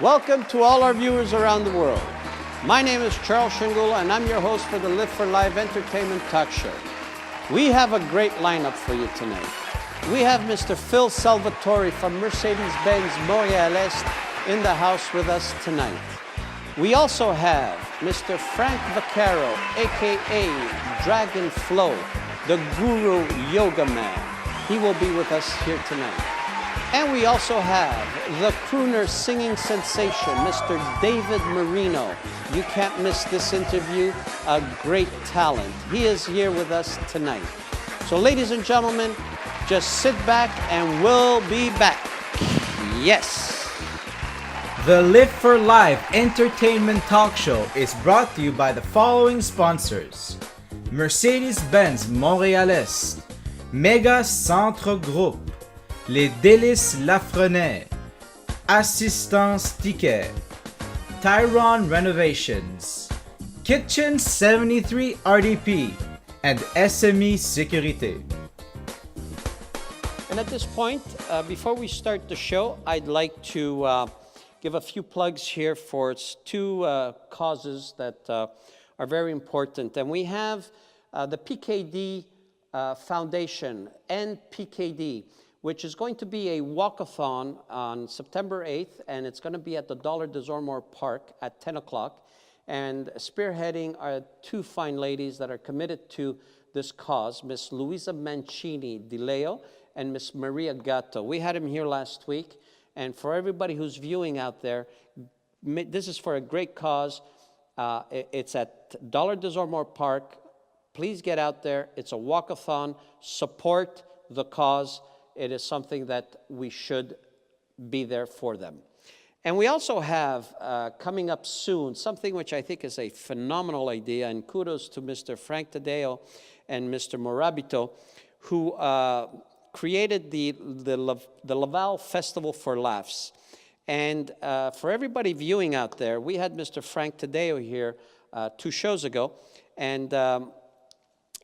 Welcome to all our viewers around the world. My name is Sciangula, and I'm your host for the Live4Live Entertainment Talk Show. We have a great lineup for you tonight. We have Mr. Phil Salvatore from Mercedes-Benz Montréal Est in the house with us tonight. We also have Mr. Frank Vaccaro, aka DragonFlow, the Guru Yoga Man. He will be with us here tonight. And we also have the Crooner singing sensation, Mr. David Marino. You can't miss this interview, a great talent. He is here with us tonight. So ladies and gentlemen, just sit back and we'll be back. Yes. The Live4Live Entertainment Talk Show is brought to you by the following sponsors: Mercedes-Benz Montréal Est, Méga Centre Groupe, Les Délices Lafrenière, Assistance Ticket, Tyron Renovations, Kitchen 73 RDP, and SME Sécurité. And at this point, before we start the show, I'd like to give a few plugs here for two causes that are very important. And we have the PKD Foundation and PKD, which is going to be a walkathon on September 8th, and it's going to be at the Dollar des Ormeaux Park at 10 o'clock. And spearheading are two fine ladies that are committed to this cause, Miss Luisa Mancini Di Leo and Miss Maria Gatto. We had him here last week, and for everybody who's viewing out there, this is for a great cause. It's at Dollar des Ormeaux Park. Please get out there. It's a walkathon. Support the cause. It is something that we should be there for them. And we also have coming up soon something which I think is a phenomenal idea, and kudos to Mr. Frank Taddeo and Mr. Morabito, who created the Laval Festival for Laughs. And for everybody viewing out there, we had Mr. Frank Taddeo here 2 shows ago, and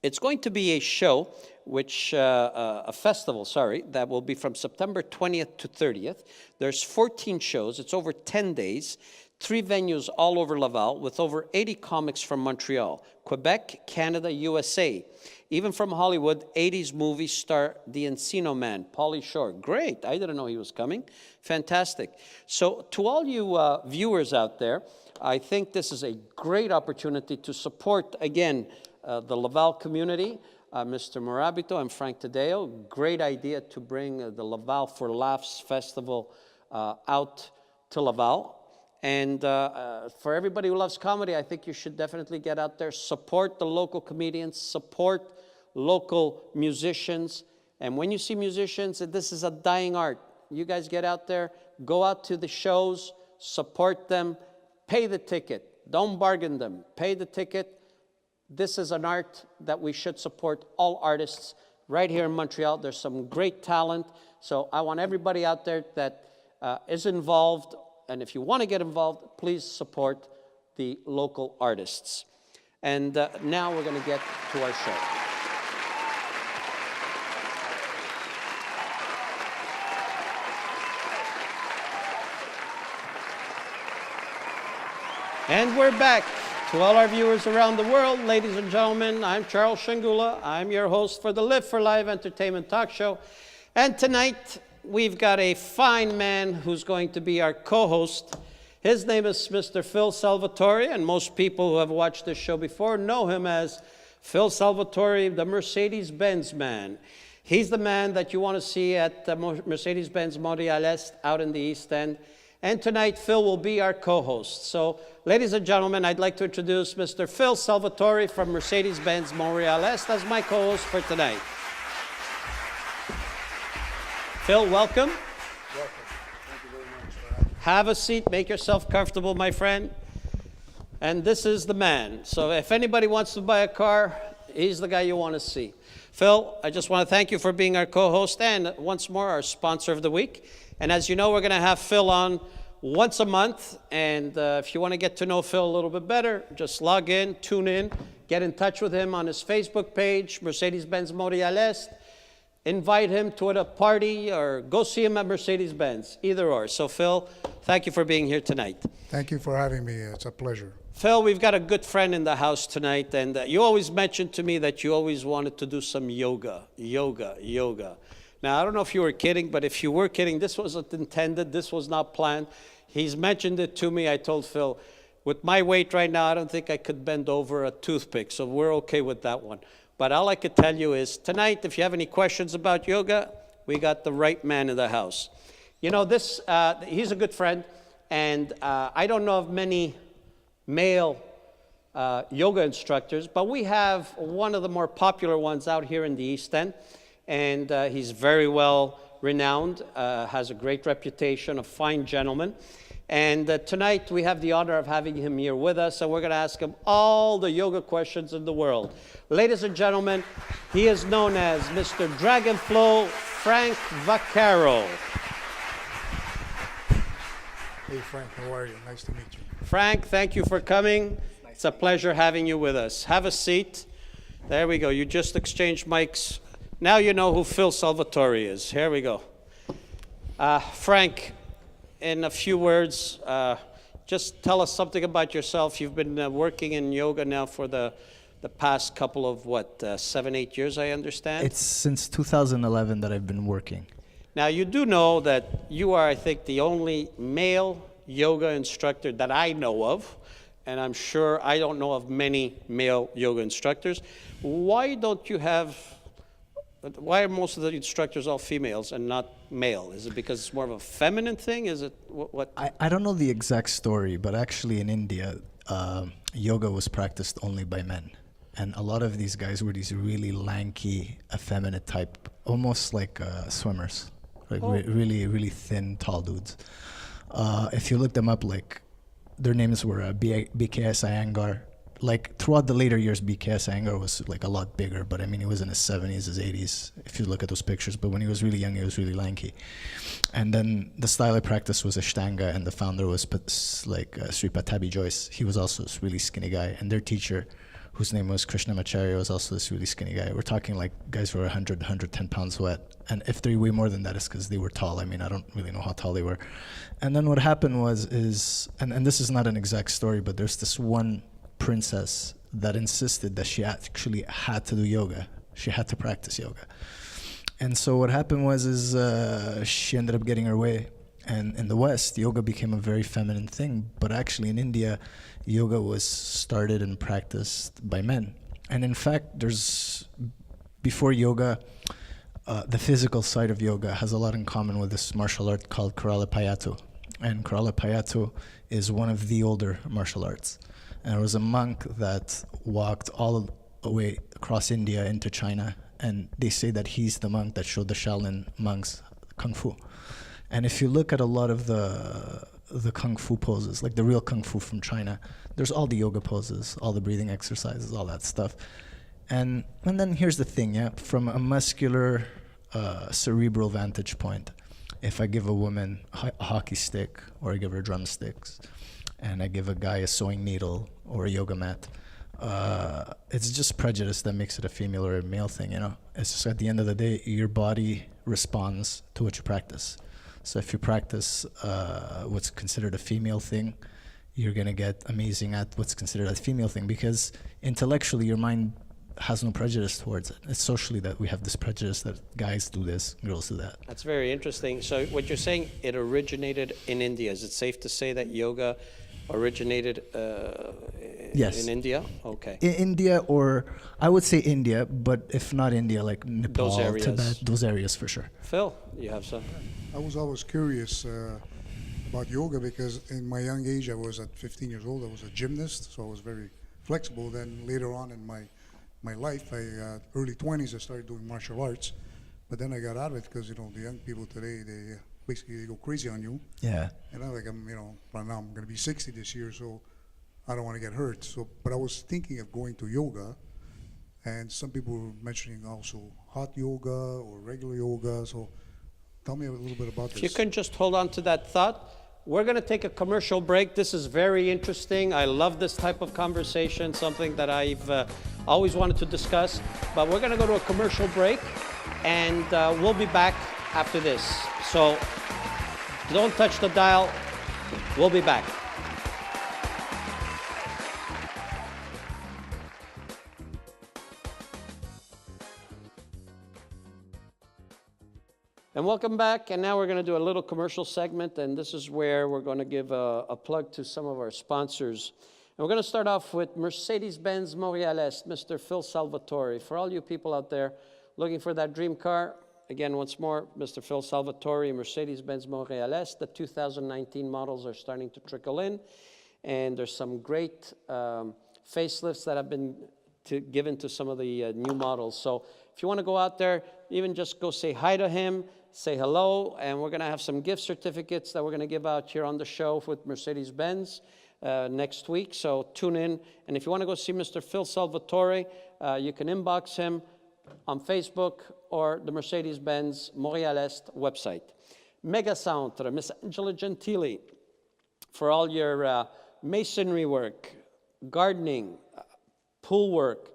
it's going to be a show, a festival, that will be from September 20th to 30th. There's 14 shows. It's over 10 days, 3 venues all over Laval with over 80 comics from Montreal, Quebec, Canada, USA. Even from Hollywood, 80s movie star, the Encino Man, Pauly Shore. Great. I didn't know he was coming. Fantastic. So to all you viewers out there, I think this is a great opportunity to support, again, the Laval community. Mr. Morabito and Frank Taddeo, great idea to bring the Laval for Laughs Festival out to Laval. And for everybody who loves comedy, I think you should definitely get out there, support the local comedians, support local musicians. And when you see musicians, this is a dying art. You guys get out there, go out to the shows, support them, pay the ticket. Don't bargain them. Pay the ticket. This is an art that we should support all artists right here in Montreal. There's some great talent. So I want everybody out there that is involved, and if you want to get involved, please support the local artists. And now we're going to get to our show. And we're back. To all our viewers around the world, ladies and gentlemen, I'm Sciangula. I'm your host for the Live4Live Entertainment Talk Show. And tonight, we've got a fine man who's going to be our co-host. His name is Mr. Phil Salvatore, and most people who have watched this show before know him as Phil Salvatore, the Mercedes-Benz man. He's the man that you want to see at Mercedes-Benz Montréal Est out in the East End. And tonight, Phil will be our co-host. So, ladies and gentlemen, I'd like to introduce Mr. Phil Salvatore from Mercedes-Benz Montréal Est as my co-host for tonight. Phil, welcome. Welcome. Thank you very much for having me. Have a seat. Make yourself comfortable, my friend. And this is the man. So if anybody wants to buy a car, he's the guy you want to see. Phil, I just want to thank you for being our co-host and once more our sponsor of the week. And as you know, we're going to have Phil on once a month. And if you want to get to know Phil a little bit better, just log in, tune in, get in touch with him on his Facebook page, Mercedes-Benz Montréal Est. invite him to a party or go see him at Mercedes-Benz, either or. So Phil, thank you for being here tonight. Thank you for having me. It's a pleasure. Phil, we've got a good friend in the house tonight, and you always mentioned to me that you always wanted to do some yoga. Now, I don't know if you were kidding, but if you were kidding, this wasn't intended, this was not planned. He's mentioned it to me. I told Phil, with my weight right now, I don't think I could bend over a toothpick, so we're okay with that one. But all I could tell you is, tonight, if you have any questions about yoga, we got the right man in the house. You know, he's a good friend, and I don't know of many male yoga instructors, but we have one of the more popular ones out here in the East End, and he's very well renowned, has a great reputation, a fine gentleman. And tonight we have the honor of having him here with us, and we're going to ask him all the yoga questions in the world. Ladies and gentlemen, he is known as Mr. DragonFlow, Frank Vaccaro. Hey, Frank, how are you? Nice to meet you. Frank, thank you for coming. It's a pleasure having you with us. Have a seat. There we go. You just exchanged mics. Now you know who Phil Salvatore is. Here we go. Frank, in a few words, just tell us something about yourself. You've been working in yoga now for the past couple of, 7, 8 years, I understand? It's since 2011 that I've been working. Now, you do know that you are, I think, the only male yoga instructor that I know of, and I'm sure I don't know of many male yoga instructors. Why are most of the instructors all females and not male? Is it because it's more of a feminine thing? Is it what? I don't know the exact story, but actually in India, yoga was practiced only by men. And a lot of these guys were these really lanky, effeminate type, almost like swimmers, like really, really thin, tall dudes. If you look them up, like their names were BKS Iyengar. Like throughout the later years, BKS Iyengar was like a lot bigger, but I mean, he was in his 70s, his 80s, if you look at those pictures. But when he was really young, he was really lanky. And then the style I practiced was Ashtanga, and the founder was Sri Patabi Joyce. He was also this really skinny guy. And their teacher, whose name was Krishnamacharya, was also this really skinny guy. We're talking like guys who are 100, 110 pounds wet. And if they weigh more than that, it's because they were tall. I mean, I don't really know how tall they were. And then what happened and this is not an exact story, but there's this one princess that insisted that she actually had to do yoga. She had to practice yoga. And so what happened was she ended up getting her way. And in the West, yoga became a very feminine thing. But actually in India, yoga was started and practiced by men. And in fact, before yoga, the physical side of yoga has a lot in common with this martial art called Karalapayattu. And Karalapayattu is one of the older martial arts. And there was a monk that walked all the way across India into China, and they say that he's the monk that showed the Shaolin monks Kung Fu. And if you look at a lot of the Kung Fu poses, like the real Kung Fu from China, there's all the yoga poses, all the breathing exercises, all that stuff. And then here's the thing, yeah, from a muscular, cerebral vantage point, if I give a woman a hockey stick, or I give her drumsticks, and I give a guy a sewing needle or a yoga mat, it's just prejudice that makes it a female or a male thing, you know? It's just at the end of the day, your body responds to what you practice. So if you practice what's considered a female thing, you're gonna get amazing at what's considered a female thing, because intellectually your mind has no prejudice towards it. It's socially that we have this prejudice that guys do this, girls do that. That's very interesting. So what you're saying, it originated in India. Is it safe to say that yoga originated yes. in India? Okay. In India, or I would say India, but if not India, like Nepal, Tibet, those areas for sure. Phil, you have some? I was always curious about yoga because in my young age, I was at 15 years old, I was a gymnast, so I was very flexible. Then later on in my life, early 20s, I started doing martial arts, but then I got out of it because, you know, the young people today, they go crazy on you. Yeah. And right now I'm going to be 60 this year, so I don't want to get hurt. So, but I was thinking of going to yoga, and some people were mentioning also hot yoga or regular yoga. So tell me a little bit about this. If you can just hold on to that thought, We're going to take a commercial break. This is very interesting. I love this type of conversation, something that I've always wanted to discuss. But we're going to go to a commercial break, and we'll be back after this. So don't touch the dial. We'll be back. And welcome back, and now we're going to do a little commercial segment, and this is where we're going to give a plug to some of our sponsors. And we're going to start off with Mercedes-Benz Montréal Est, Mr. Phil Salvatore. For all you people out there looking for that dream car, again, once more, Mr. Phil Salvatore, Mercedes-Benz Montréal Est. The 2019 models are starting to trickle in, and there's some great facelifts that have been given to some of the new models. So if you want to go out there, even just go say hi to him, say hello, and we're going to have some gift certificates that we're going to give out here on the show with Mercedes-Benz next week. So tune in. And if you want to go see Mr. Phil Salvatore, you can inbox him on Facebook or the Mercedes-Benz Montréal Est website. Mega Centre, Miss Angela Gentili, for all your masonry work, gardening, pool work.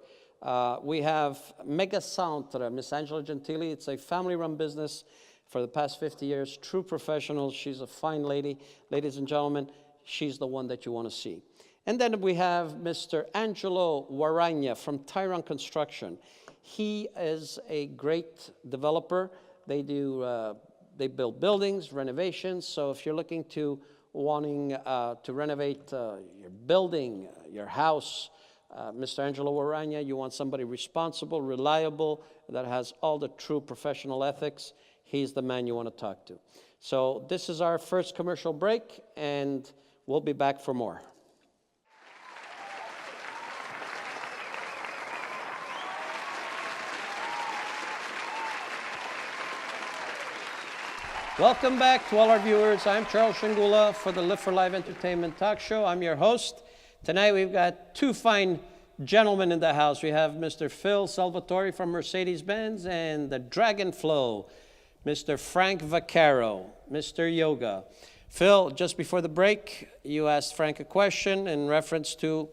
We have Mega Centre, Miss Angela Gentili. It's a family-run business for the past 50 years. True professional. She's a fine lady. Ladies and gentlemen, she's the one that you want to see. And then we have Mr. Angelo Waragna from Tyron Construction. He is a great developer. They build buildings, renovations. So if you're looking to wanting to renovate your building, your house, Mr. Angelo Waragna, you want somebody responsible, reliable, that has all the true professional ethics, he's the man you want to talk to. So this is our first commercial break, and we'll be back for more. Welcome back to all our viewers. I'm Charles Sciangula for the Live4Live Entertainment Talk Show. I'm your host. Tonight we've got two fine gentlemen in the house. We have Mr. Phil Salvatore from Mercedes-Benz and the DragonFlow, Mr. Frank Vaccaro, Mr. Yoga. Phil, just before the break, you asked Frank a question in reference to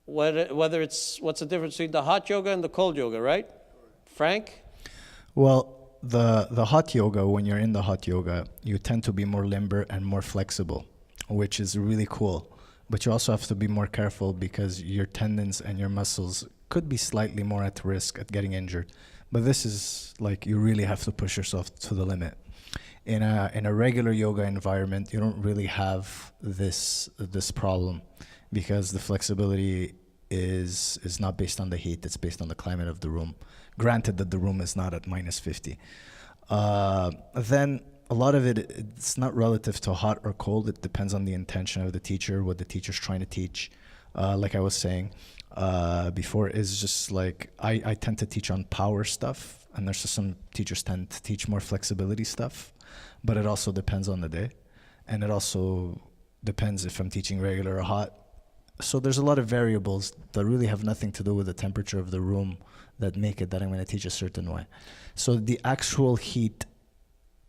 what's the difference between the hot yoga and the cold yoga, right? Frank? Well, the hot yoga, when you're in the hot yoga, you tend to be more limber and more flexible, which is really cool. But you also have to be more careful because your tendons and your muscles could be slightly more at risk at getting injured. But this is like you really have to push yourself to the limit. In a regular yoga environment, you don't really have this problem because the flexibility is not based on the heat, it's based on the climate of the room. Granted that the room is not at minus 50. Then a lot of it's not relative to hot or cold. It depends on the intention of the teacher, what the teacher's trying to teach. Like I was saying before, is just like I tend to teach on power stuff, and there's just some teachers tend to teach more flexibility stuff, but it also depends on the day, and it also depends if I'm teaching regular or hot. So there's a lot of variables that really have nothing to do with the temperature of the room that make it that I'm going to teach a certain way. So the actual heat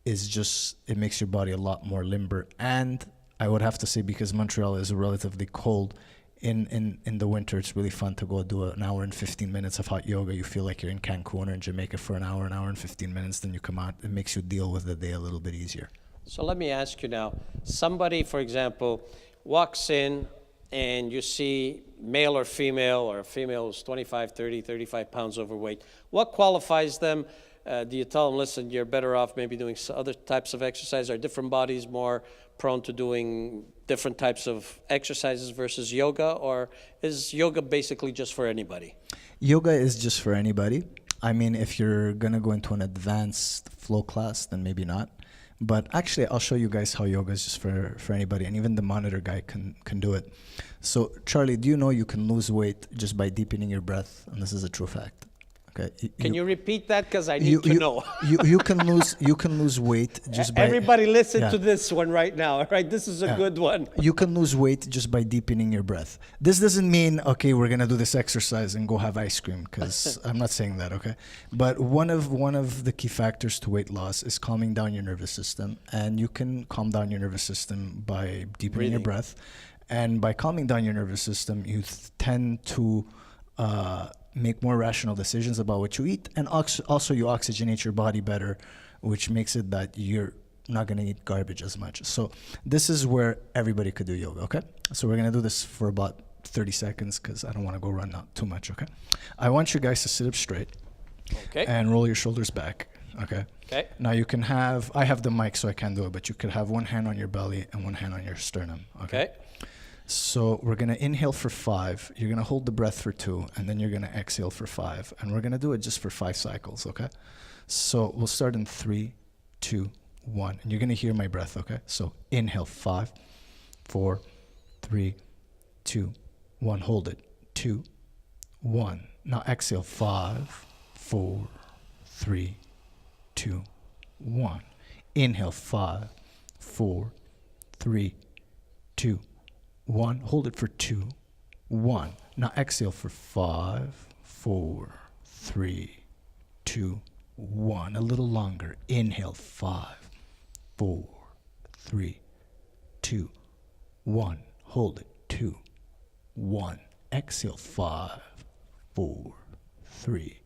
is just, it makes your body a lot more limber. And I would have to say, because Montreal is relatively cold, in the winter, it's really fun to go do an hour and 15 minutes of hot yoga. You feel like you're in Cancun or in Jamaica for an hour and 15 minutes, then you come out. It makes you deal with the day a little bit easier. So let me ask you now, somebody, for example, walks in and you see male or female is 25, 30, 35 pounds overweight. What qualifies them? Do you tell them, listen, you're better off maybe doing other types of exercise? Are different bodies more prone to doing different types of exercises versus yoga? Or is yoga basically just for anybody? Yoga is just for anybody. I mean, if you're going to go into an advanced flow class, then maybe not. But actually, I'll show you guys how yoga is just for anybody. And even the monitor guy can do it. So, Charlie, do you know you can lose weight just by deepening your breath? And this is a true fact. Okay. Can you repeat that? Because I need to know. you can lose weight just by Everybody listen yeah. to this one right now. All right, this is a good one. You can lose weight just by deepening your breath. This doesn't mean, okay, we're gonna do this exercise and go have ice cream, because I'm not saying that, okay? But one of the key factors to weight loss is calming down your nervous system, and you can calm down your nervous system by deepening your breath, and by calming down your nervous system, you tend to make more rational decisions about what you eat, and also you oxygenate your body better, which makes it that you're not going to eat garbage as much. So this is where everybody could do yoga, okay? So we're going to do this for about 30 seconds because I don't want to go run out too much, okay? I want you guys to sit up straight and roll your shoulders back, okay? Okay. Now you can have, I have the mic so I can't do it, but you could have one hand on your belly and one hand on your sternum, okay? So we're going to inhale for 5, you're going to hold the breath for 2, and then you're going to exhale for 5. And we're going to do it just for 5 cycles, okay? So we'll start in 3, 2, 1. And you're going to hear my breath, okay? So inhale 5, 4, 3, 2, 1. Hold it. 2, 1. Now exhale 5, 4, 3, 2, 1. Inhale 5, 4, 3, 2, 1. Hold it for 2, 1. Now exhale for 5, 4, 3, 2, 1. A little longer. Inhale 5, 4, 3, 2, 1. Hold it. 2, 1. Exhale 5, 4, 3,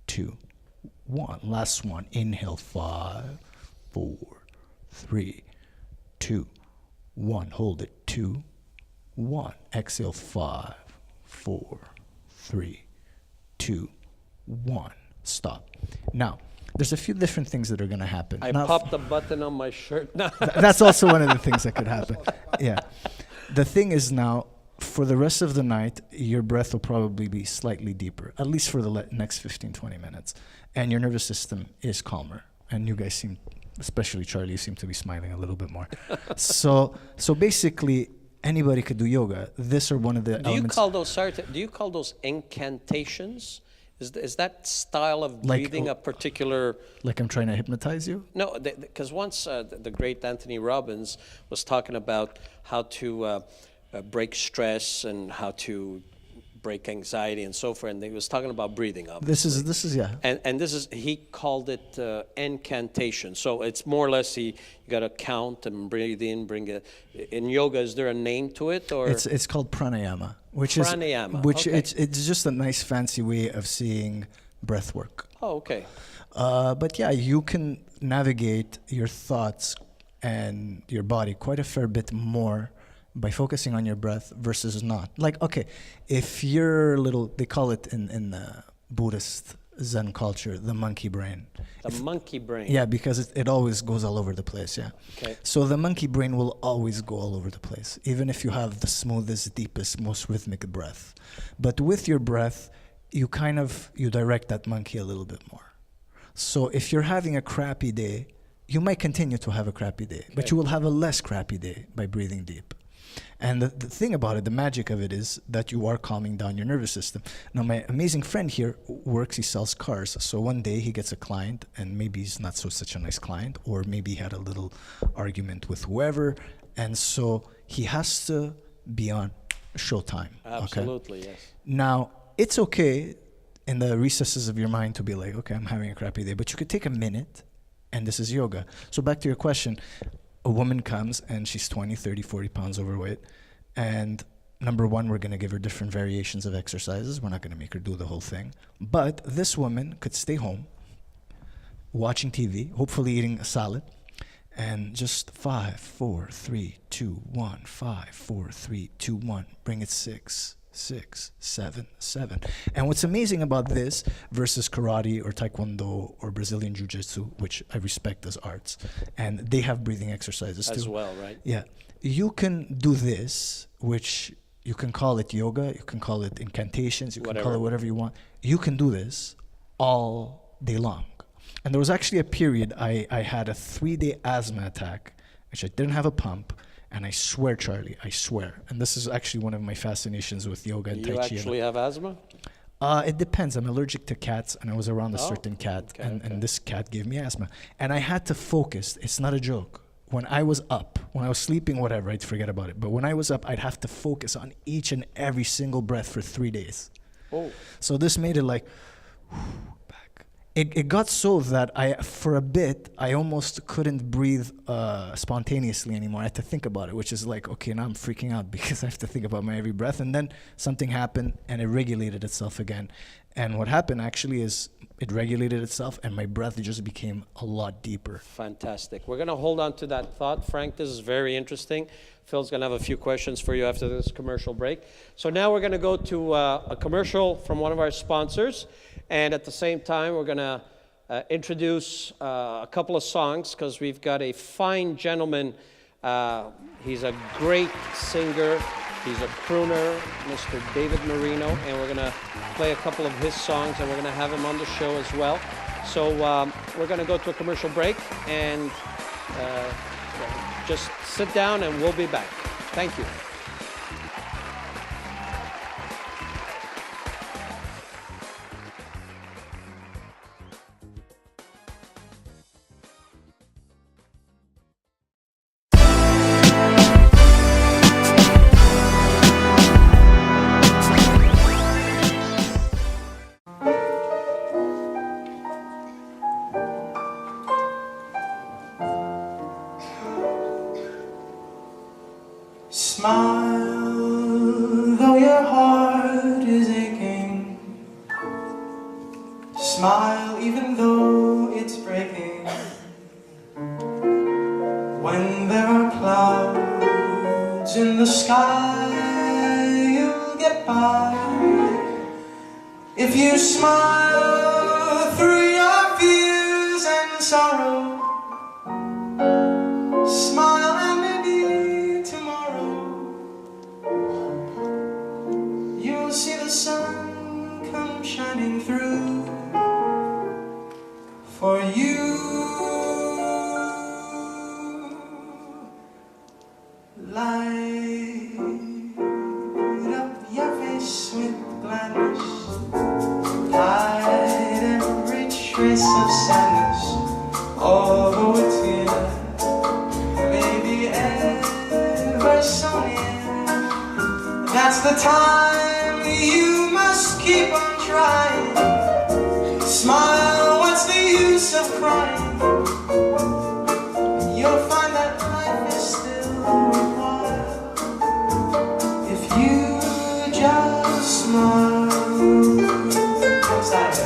2, 1. Last one. Inhale 5, 4, 3, 2, 1. Hold it. 2, 1. Exhale 5, 4, 3, 2, 1. Stop. Now, there's a few different things that are going to happen. I now, popped a button on my shirt now. that's also one of the things that could happen. Yeah. The thing is now, for the rest of the night, your breath will probably be slightly deeper, at least for the next 15, 20 minutes. And your nervous system is calmer. And you guys seem, especially Charlie, you seem to be smiling a little bit more. So basically, anybody could do yoga. This are one of the elements. Do you call those incantations? Is that style of breathing a particular... Like I'm trying to hypnotize you? No, because once the great Anthony Robbins was talking about how to break stress and how to break anxiety and so forth, and he was talking about breathing, obviously. This is yeah. And this is, he called it incantation. So it's more or less you got to count and breathe in, bring it. In yoga, is there a name to it, or? It's called pranayama, which it's just a nice fancy way of seeing breath work. Oh, okay. But yeah, you can navigate your thoughts and your body quite a fair bit more by focusing on your breath versus not. Like, okay, if you're they call it in the Buddhist Zen culture, the monkey brain. Monkey brain. Yeah, because it always goes all over the place, yeah. Okay. So the monkey brain will always go all over the place, even if you have the smoothest, deepest, most rhythmic breath. But with your breath, you direct that monkey a little bit more. So if you're having a crappy day, you might continue to have a crappy day, but you will have a less crappy day by breathing deep. And the thing about it, the magic of it is that you are calming down your nervous system. Now, my amazing friend here he sells cars. So one day he gets a client, and maybe he's not such a nice client, or maybe he had a little argument with whoever. And so he has to be on showtime. Absolutely, okay? Yes. Now, it's okay in the recesses of your mind to be like, okay, I'm having a crappy day, but you could take a minute, and this is yoga. So back to your question. A woman comes and she's 20, 30, 40 pounds overweight. And number one, we're going to give her different variations of exercises. We're not going to make her do the whole thing. But this woman could stay home, watching TV, hopefully eating a salad, and just 5, 4, 3, 2, 1, 5, 4, 3, 2, 1. Bring it 6, 6, 7, 7. And what's amazing about this versus karate or taekwondo or Brazilian jiu-jitsu, which I respect as arts, and they have breathing exercises too. As well, right? Yeah. You can do this, which you can call it yoga, you can call it incantations, you can call it whatever you want. You can do this all day long. And there was actually a period I had a 3-day asthma attack, which I didn't have a pump. And I swear, Charlie, I swear. And this is actually one of my fascinations with yoga and Tai Chi. You actually have asthma? It depends. I'm allergic to cats, and I was around a certain cat, okay. and this cat gave me asthma. And I had to focus. It's not a joke. When I was up, when I was sleeping, whatever, I'd forget about it. But when I was up, I'd have to focus on each and every single breath for 3 days. Oh. So this made it like, back. It got so that for a bit, I almost couldn't breathe spontaneously anymore. I had to think about it, which is like, okay, now I'm freaking out because I have to think about my every breath. And then something happened and it regulated itself again. And what happened actually is it regulated itself and my breath just became a lot deeper. Fantastic. We're going to hold on to that thought. Frank, this is very interesting. Phil's going to have a few questions for you after this commercial break. So now we're going to go to a commercial from one of our sponsors. And at the same time, we're going to introduce a couple of songs because we've got a fine gentleman. He's a great singer. He's a crooner, Mr. David Marino, and we're going to play a couple of his songs, and we're going to have him on the show as well. So we're going to go to a commercial break, and just sit down, and we'll be back. Thank you. Smile, though your heart is aching. Smile, even though it's breaking. When there are clouds in the sky, you'll get by. If you smile through your fears and sorrow, smile and maybe tomorrow you'll see the sun come shining through for you. Light up your face with gladness, hide every trace of sadness, although it's here, maybe ever so near. That's the time you must keep on trying. Smile, what's the use of crying? You'll find that life is still worthwhile if you just smile. Inside it.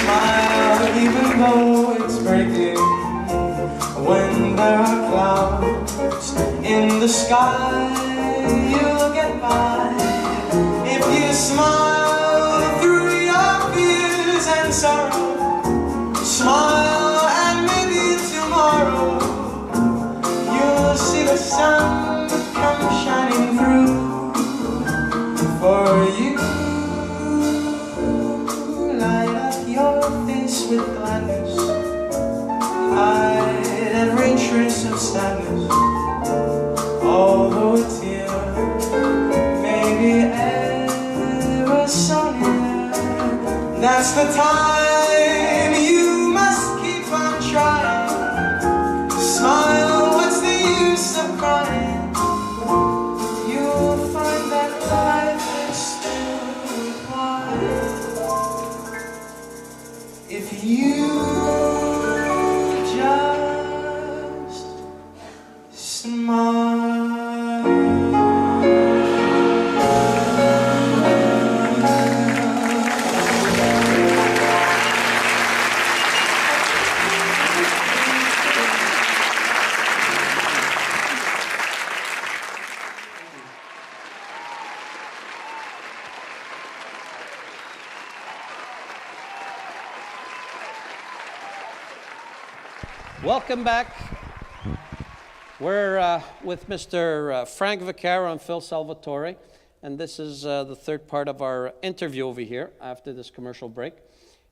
Smile even though it's breaking. When there are clouds in the sky, you'll get by. If you smile through your fears and sorrow, smile and maybe tomorrow you'll see the sun come shining through for you. With gladness, hide every trace of sadness, although it's here, maybe ever so near. That's the time you must keep on trying. Smile, what's the use of crying? Just smile. Welcome back. We're with Mr. Frank Vaccaro and Phil Salvatore, and this is the third part of our interview over here after this commercial break.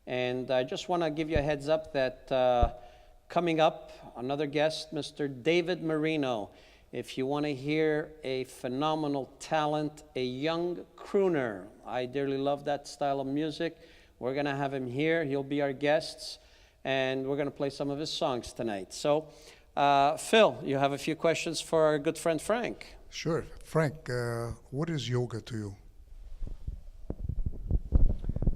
And I just want to give you a heads up that coming up, another guest, Mr. David Marino. If you want to hear a phenomenal talent, a young crooner, I dearly love that style of music. We're going to have him here. He'll be our guests. And we're going to play some of his songs tonight. So, Phil, you have a few questions for our good friend Frank. Sure. Frank, what is yoga to you?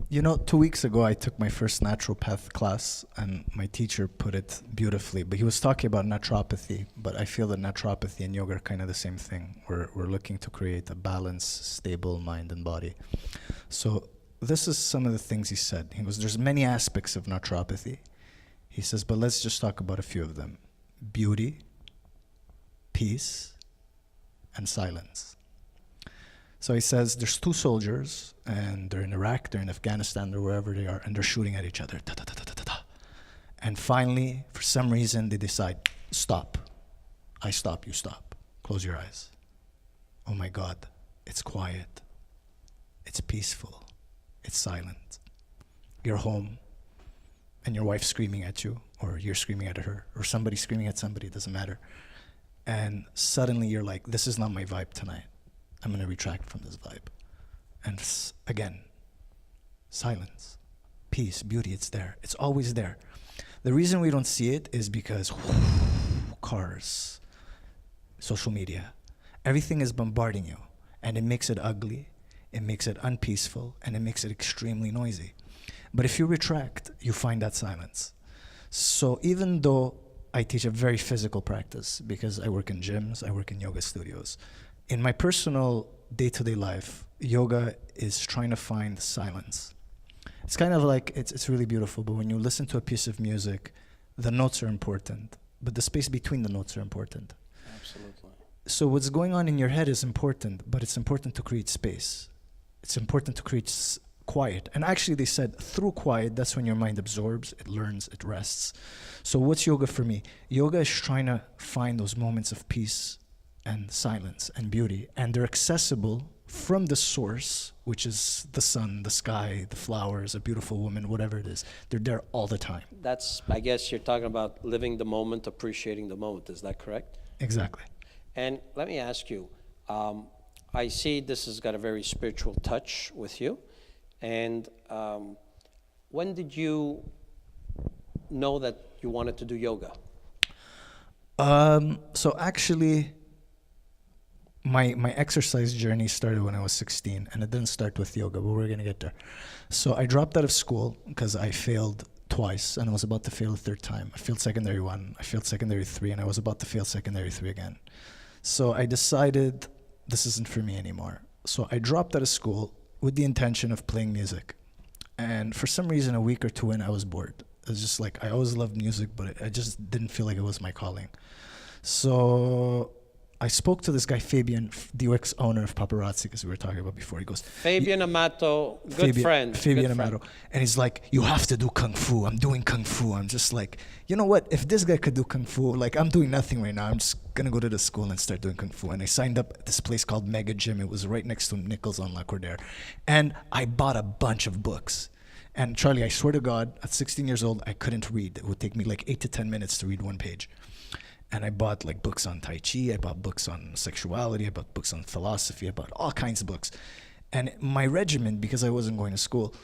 You know, 2 weeks ago, I took my first naturopath class, and my teacher put it beautifully. But he was talking about naturopathy, but I feel that naturopathy and yoga are kind of the same thing. We're looking to create a balanced, stable mind and body. So this is some of the things he said. He goes, there's many aspects of naturopathy. He says, but let's just talk about a few of them. Beauty, peace, and silence. So he says, there's two soldiers, and they're in Iraq, they're in Afghanistan, or wherever they are, and they're shooting at each other. Da, da, da, da, da, da. And finally, for some reason, they decide, stop. I stop, you stop. Close your eyes. Oh my God, it's quiet. It's peaceful. It's silent. You're home, and your wife's screaming at you, or you're screaming at her, or somebody's screaming at somebody, it doesn't matter. And suddenly you're like, this is not my vibe tonight. I'm going to retract from this vibe. And again, silence, peace, beauty, it's there. It's always there. The reason we don't see it is because cars, social media, everything is bombarding you, and it makes it ugly, it makes it unpeaceful, and it makes it extremely noisy. But if you retract, you find that silence. So even though I teach a very physical practice, because I work in gyms, I work in yoga studios, in my personal day-to-day life, yoga is trying to find silence. It's kind of like, it's really beautiful, but when you listen to a piece of music, the notes are important, but the space between the notes are important. Absolutely. So what's going on in your head is important, but it's important to create space. It's important to create quiet. And actually they said through quiet, that's when your mind absorbs, it learns, it rests. So what's yoga for me? Yoga is trying to find those moments of peace and silence and beauty, and they're accessible from the source, which is the sun, the sky, the flowers, a beautiful woman, whatever it is. They're there all the time. That's, I guess you're talking about living the moment, appreciating the moment. Is that correct? Exactly. And let me ask you, I see this has got a very spiritual touch with you. And when did you know that you wanted to do yoga? So actually, my exercise journey started when I was 16, and it didn't start with yoga, but we're gonna get there. So I dropped out of school because I failed twice, and I was about to fail a third time. I failed secondary 1, I failed secondary 3, and I was about to fail secondary 3 again. So I decided this isn't for me anymore. So I dropped out of school with the intention of playing music. And for some reason, a week or two in, I was bored. It was just like, I always loved music, but I just didn't feel like it was my calling. So I spoke to this guy, Fabian, the UX owner of Paparazzi, because we were talking about before. He goes, Fabian Amato, good friend. Fabian good Amato. friend. And he's like, you have to do Kung Fu. I'm doing Kung Fu. I'm just like, you know what? If this guy could do Kung Fu, like I'm doing nothing right now. I'm just going to go to the school and start doing Kung Fu. And I signed up at this place called Mega Gym. It was right next to Nichols on Lacordaire. And I bought a bunch of books. And Charlie, I swear to God, at 16 years old, I couldn't read. It would take me like 8 to 10 minutes to read one page. And I bought like books on Tai Chi, I bought books on sexuality, I bought books on philosophy, I bought all kinds of books. And my regimen, because I wasn't going to school,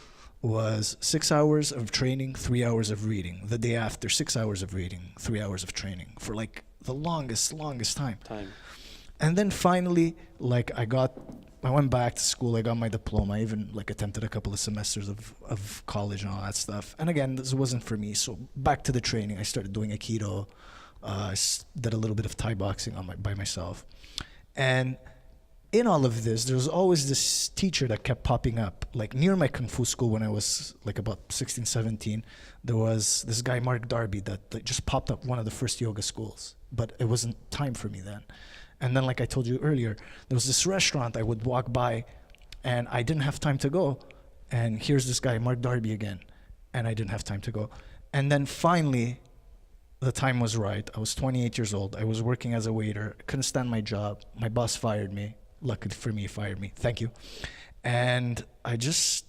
was 6 hours of training, 3 hours of reading. The day after, 6 hours of reading, 3 hours of training for like the longest time. And then finally, like I got I went back to school. I got my diploma. I even like attempted a couple of semesters of college and all that stuff. And again, this wasn't for me. So back to the training. I started doing Aikido. Did a little bit of Thai boxing by myself. And in all of this, there was always this teacher that kept popping up. Like near my Kung Fu school when I was like about 16, 17, there was this guy, Mark Darby, that just popped up one of the first yoga schools. But it wasn't time for me then. And then, like I told you earlier, there was this restaurant I would walk by, and I didn't have time to go. And here's this guy, Mark Darby, again, and I didn't have time to go. And then finally, the time was right. I was 28 years old. I was working as a waiter. Couldn't stand my job. My boss fired me. Luckily for me, he fired me. Thank you. And it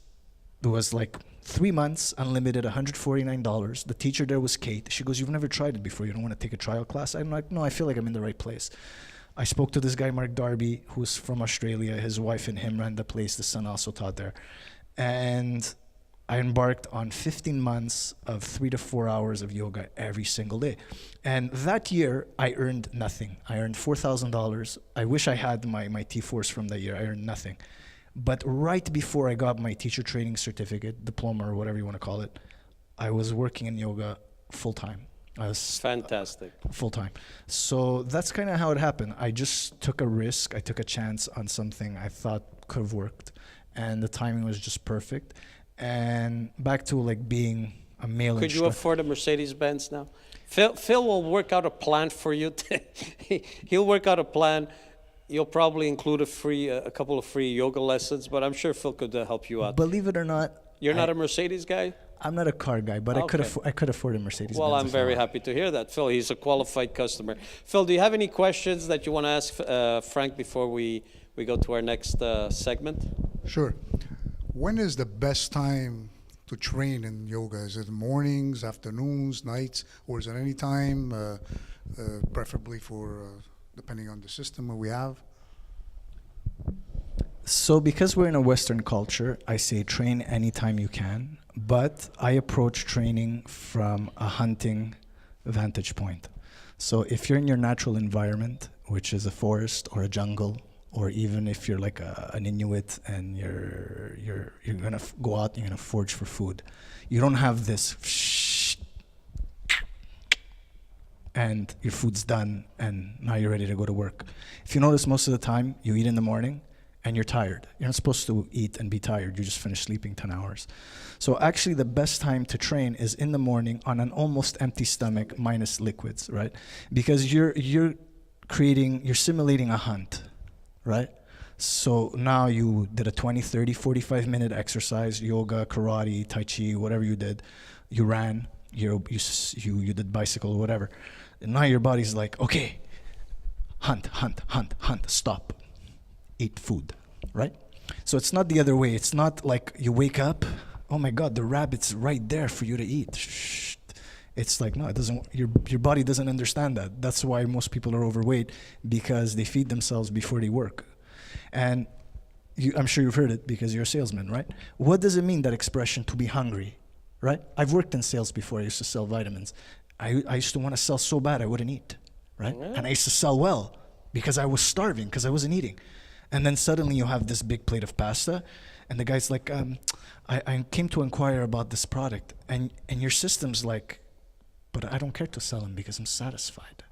was like 3 months, unlimited, $149. The teacher there was Kate. She goes, "You've never tried it before. You don't want to take a trial class?" I'm like, "No, I feel like I'm in the right place." I spoke to this guy, Mark Darby, who's from Australia. His wife and him ran the place. The son also taught there. And I embarked on 15 months of 3 to 4 hours of yoga every single day. And that year, I earned nothing. I earned $4,000. I wish I had my T-Force from that year. I earned nothing. But right before I got my teacher training certificate, diploma, or whatever you want to call it, I was working in yoga full-time. I was Fantastic. full-time. So that's kind of how it happened. I just took a risk. I took a chance on something I thought could have worked. And the timing was just perfect. And back to like being a male Could you instructor. afford a Mercedes-Benz now? Phil will work out a plan for you. He'll work out a plan. You'll probably include a couple of free yoga lessons, but I'm sure Phil could help you out. Believe it or not, You're not a Mercedes guy? I'm not a car guy, but Okay. I could afford a Mercedes. Well, Benz I'm if I very wanted. happy to hear that. Phil, he's a qualified customer. Phil, do you have any questions that you want to ask Frank before we go to our next segment? Sure. When is the best time to train in yoga? Is it mornings, afternoons, nights, or is it any time, preferably for, depending on the system that we have? So because we're in a Western culture, I say train anytime you can, but I approach training from a hunting vantage point. So if you're in your natural environment, which is a forest or a jungle, or even if you're like an Inuit and you're gonna go out and you're gonna forage for food, you don't have this and your food's done and now you're ready to go to work. If you notice, most of the time you eat in the morning and you're tired. You're not supposed to eat and be tired. You just finished sleeping 10 hours. So actually the best time to train is in the morning on an almost empty stomach minus liquids, right? Because you're simulating a hunt, right? So now you did a 20, 30, 45 minute exercise, yoga, karate, tai chi, whatever you did. You ran, you did bicycle, whatever. And now your body's like, okay, hunt, stop. Eat food, right? So it's not the other way. It's not like you wake up, oh my God, the rabbit's right there for you to eat. Shh. It's like, no, it doesn't. Your body doesn't understand that. That's why most people are overweight, because they feed themselves before they work. And I'm sure you've heard it because you're a salesman, right? What does it mean, that expression, to be hungry, right? I've worked in sales before. I used to sell vitamins. I used to want to sell so bad I wouldn't eat, right? Yeah. And I used to sell well because I was starving, because I wasn't eating. And then suddenly you have this big plate of pasta, and the guy's like, I came to inquire about this product. And your system's like, but I don't care to sell them because I'm satisfied.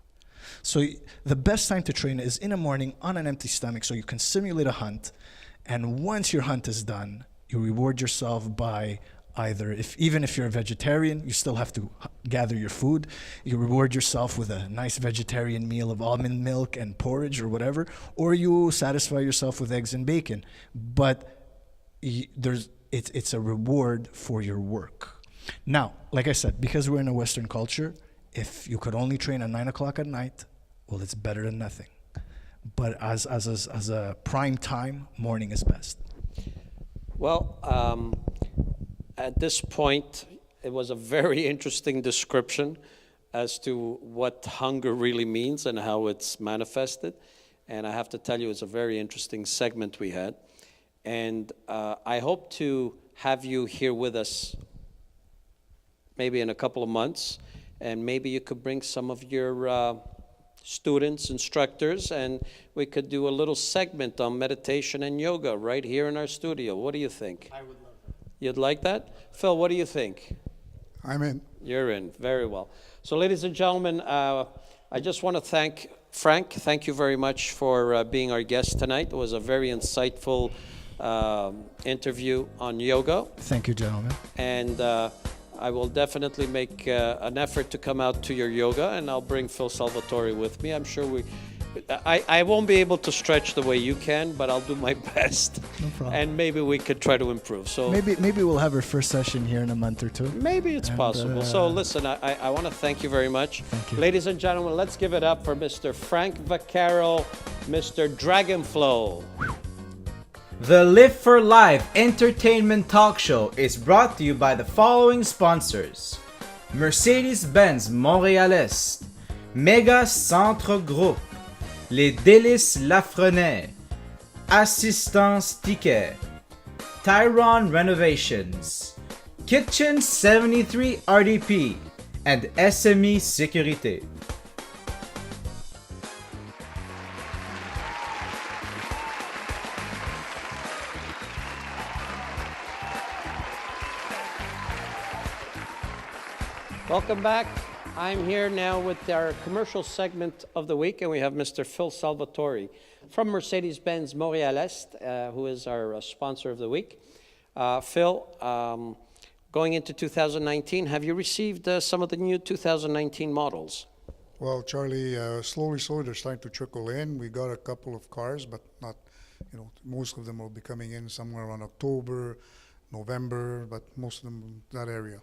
So the best time to train is in the morning on an empty stomach, so you can simulate a hunt. And once your hunt is done, you reward yourself by either, even if you're a vegetarian, you still have to gather your food. You reward yourself with a nice vegetarian meal of almond milk and porridge or whatever, or you satisfy yourself with eggs and bacon. But it's a reward for your work. Now, like I said, because we're in a Western culture, if you could only train at 9 o'clock at night, well, it's better than nothing. But as a prime time, morning is best. Well, at this point, it was a very interesting description as to what hunger really means and how it's manifested. And I have to tell you, it's a very interesting segment we had. And I hope to have you here with us maybe in a couple of months, and maybe you could bring some of your students, instructors, and we could do a little segment on meditation and yoga right here in our studio. What do you think? I would love that. You'd like that? Phil, what do you think? I'm in. You're in. Very well. So, ladies and gentlemen, I just want to thank Frank. Thank you very much for being our guest tonight. It was a very insightful interview on yoga. Thank you, gentlemen. And I will definitely make an effort to come out to your yoga, and I'll bring Phil Salvatore with me. I'm sure I won't be able to stretch the way you can, but I'll do my best. No problem. And maybe we could try to improve. So Maybe we'll have our first session here in a month or two. maybe it's possible. So listen, I want to thank you very much. Thank you. Ladies and gentlemen, let's give it up for Mr. Frank Vaccaro, Mr. DragonFlow. The Live4Live Entertainment Talk Show is brought to you by the following sponsors: Mercedes-Benz Montréal-Est, Méga Centre Groupe, Les Délices Lafrenais, Assistance Ticket, Tyron Renovations, Kitchen 73 RDP, and SME Sécurité. Welcome back. I'm here now with our commercial segment of the week, and we have Mr. Phil Salvatore from Mercedes-Benz Montréal-Est, who is our sponsor of the week. Phil, going into 2019, have you received some of the new 2019 models? Well, Charlie, slowly, they're starting to trickle in. We got a couple of cars, but not, most of them will be coming in somewhere around October, November, but most of them that area.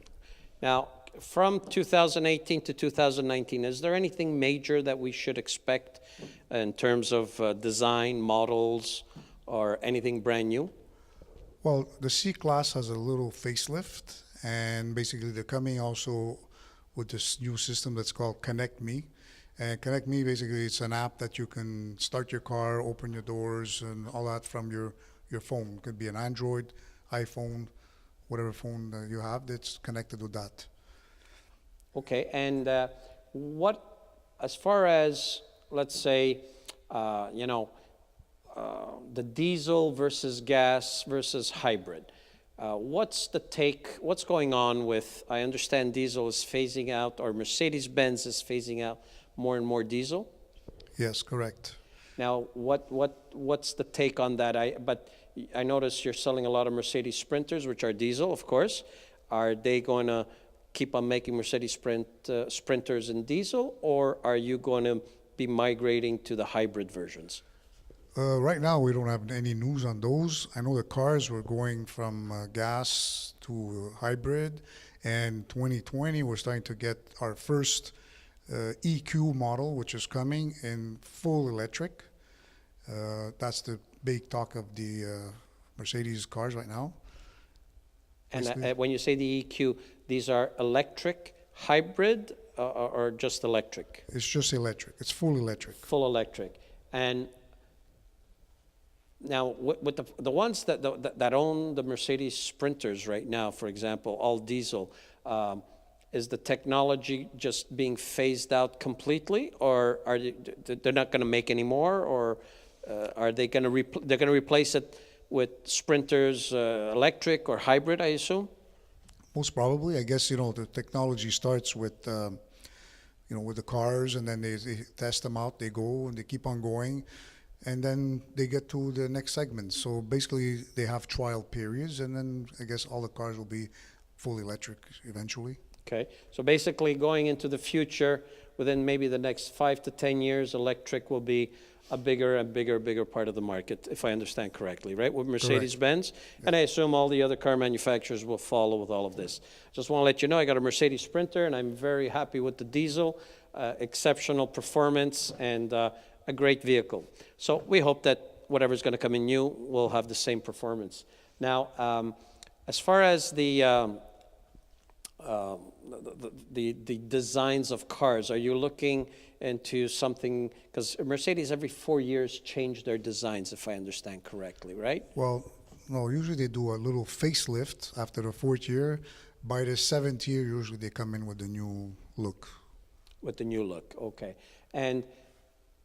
Now, from 2018 to 2019, is there anything major that we should expect in terms of design, models, or anything brand new? Well, the C-Class has a little facelift, and basically they're coming also with this new system that's called Connect Me. And Connect Me, basically, it's an app that you can start your car, open your doors, and all that from your phone. It could be an Android, iPhone, whatever phone that you have that's connected with that. Okay, and as far as, let's say, the diesel versus gas versus hybrid, what's going on with, I understand diesel is phasing out, or Mercedes-Benz is phasing out more and more diesel? Yes, correct. Now, what's the take on that? But I notice you're selling a lot of Mercedes Sprinters, which are diesel, of course. Are they going to keep on making Mercedes Sprinters in diesel, or are you going to be migrating to the hybrid versions? Right now, we don't have any news on those. I know the cars were going from gas to hybrid, and 2020, we're starting to get our first EQ model, which is coming in full electric. That's the big talk of the Mercedes cars right now. And when you say the EQ, these are electric, hybrid, or just electric? It's just electric. It's full electric. Full electric. And now, with the ones that own the Mercedes Sprinters right now, for example, all diesel, is the technology just being phased out completely, or they're not going to make any more, or are they going to they're going to replace it with Sprinters, electric or hybrid, I assume? Most probably. I guess, the technology starts with, with the cars, and then they test them out, they go, and they keep on going, and then they get to the next segment. So basically, they have trial periods, and then I guess all the cars will be full electric eventually. Okay, so basically going into the future, within maybe the next 5 to 10 years, electric will be a bigger and bigger part of the market, if I understand correctly, right? With Mercedes-Benz, and I assume all the other car manufacturers will follow with all of this. Just want to let you know, I got a Mercedes Sprinter, and I'm very happy with the diesel, exceptional performance, and a great vehicle. So we hope that whatever's going to come in new will have the same performance. Now, as far as the designs of cars, are you looking into something, because Mercedes every 4 years change their designs, if I understand correctly, right? Well, no, usually they do a little facelift after the 4th year. By the 7th year, usually they come in with the new look. With the new look, okay. And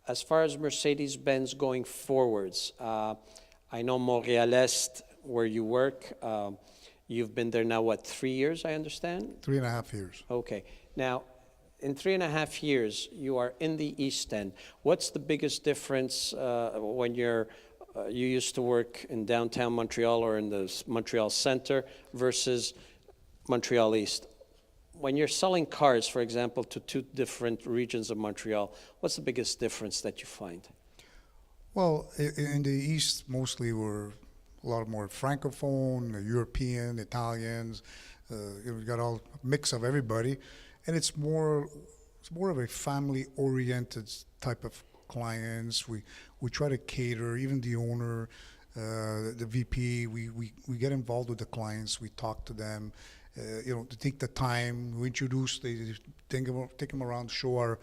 as far as Mercedes-Benz going forwards, I know Montréal-Est, where you work, you've been there now, what, 3 years, I understand? 3.5 years. Okay. Now, in 3.5 years, you are in the East End. What's the biggest difference when you used to work in downtown Montreal or in the Montreal Center versus Montreal East? When you're selling cars, for example, to two different regions of Montreal, what's the biggest difference that you find? Well, in the East, mostly we're a lot more Francophone, European, Italians. We got all mix of everybody, and it's more of a family-oriented type of clients. We try to cater, even the owner, the VP. We get involved with the clients. We talk to them. To take the time, we introduce, take them around, show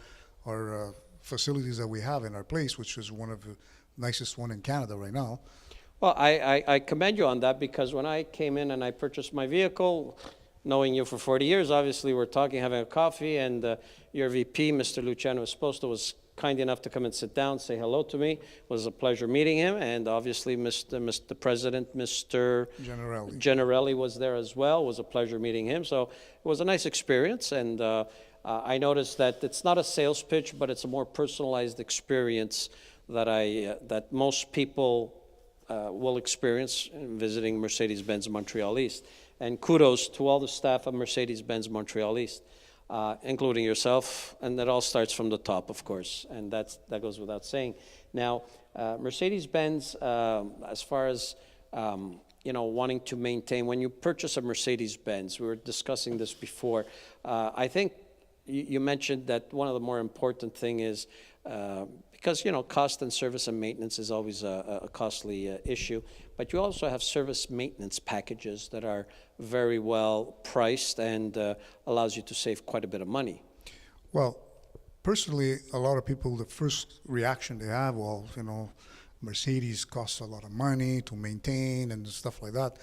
our facilities that we have in our place, which is one of the nicest one in Canada right now. Well, I commend you on that, because when I came in and I purchased my vehicle, knowing you for 40 years, obviously we're talking, having a coffee, and your VP, Mr. Luciano Esposto, was kind enough to come and sit down, say hello to me. It was a pleasure meeting him, and obviously Mr. President, Mr. Generelli was there as well. It was a pleasure meeting him, so it was a nice experience, and I noticed that it's not a sales pitch, but it's a more personalized experience that most people will experience in visiting Mercedes-Benz Montreal East. And kudos to all the staff of Mercedes-Benz Montreal East, including yourself, and that all starts from the top, of course, and that goes without saying. Now, Mercedes-Benz, as far as wanting to maintain, when you purchase a Mercedes-Benz, we were discussing this before, I think you mentioned that one of the more important thing is, because cost and service and maintenance is always a costly issue, but you also have service maintenance packages that are very well priced and allows you to save quite a bit of money. Well, personally, a lot of people, the first reaction they have, well, Mercedes costs a lot of money to maintain and stuff like that.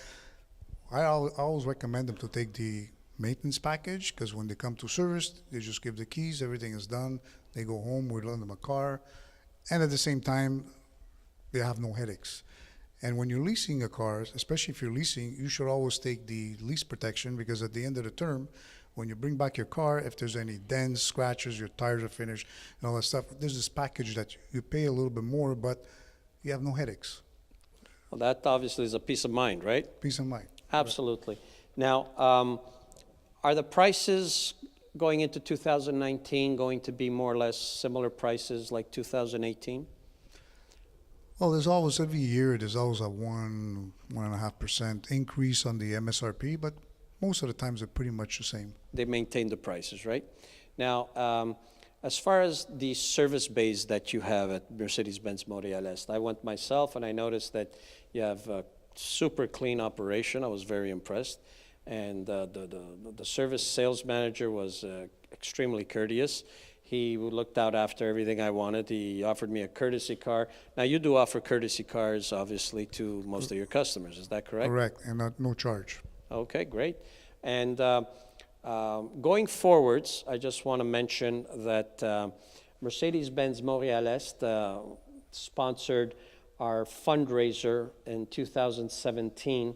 I always recommend them to take the maintenance package, because when they come to service, they just give the keys, everything is done, they go home, we lend them a car, and at the same time, they have no headaches. And when you're leasing a car, especially if you're leasing, you should always take the lease protection, because at the end of the term, when you bring back your car, if there's any dents, scratches, your tires are finished, and all that stuff, there's this package that you pay a little bit more, but you have no headaches. Well, that obviously is a peace of mind, right? Peace of mind. Absolutely. Now, are the prices going into 2019 going to be more or less similar prices like 2018? Well, there's always, every year, there's always a 1.5% increase on the MSRP, but most of the times they're pretty much the same. They maintain the prices, right? Now, as far as the service base that you have at Mercedes-Benz Montréal-Est, I went myself and I noticed that you have a super clean operation. I was very impressed. And the service sales manager was extremely courteous. He looked out after everything I wanted. He offered me a courtesy car. Now, you do offer courtesy cars, obviously, to most of your customers. Is that correct? Correct, and no charge. Okay, great. And going forwards, I just want to mention that Mercedes-Benz Montréal-Est sponsored our fundraiser in 2017.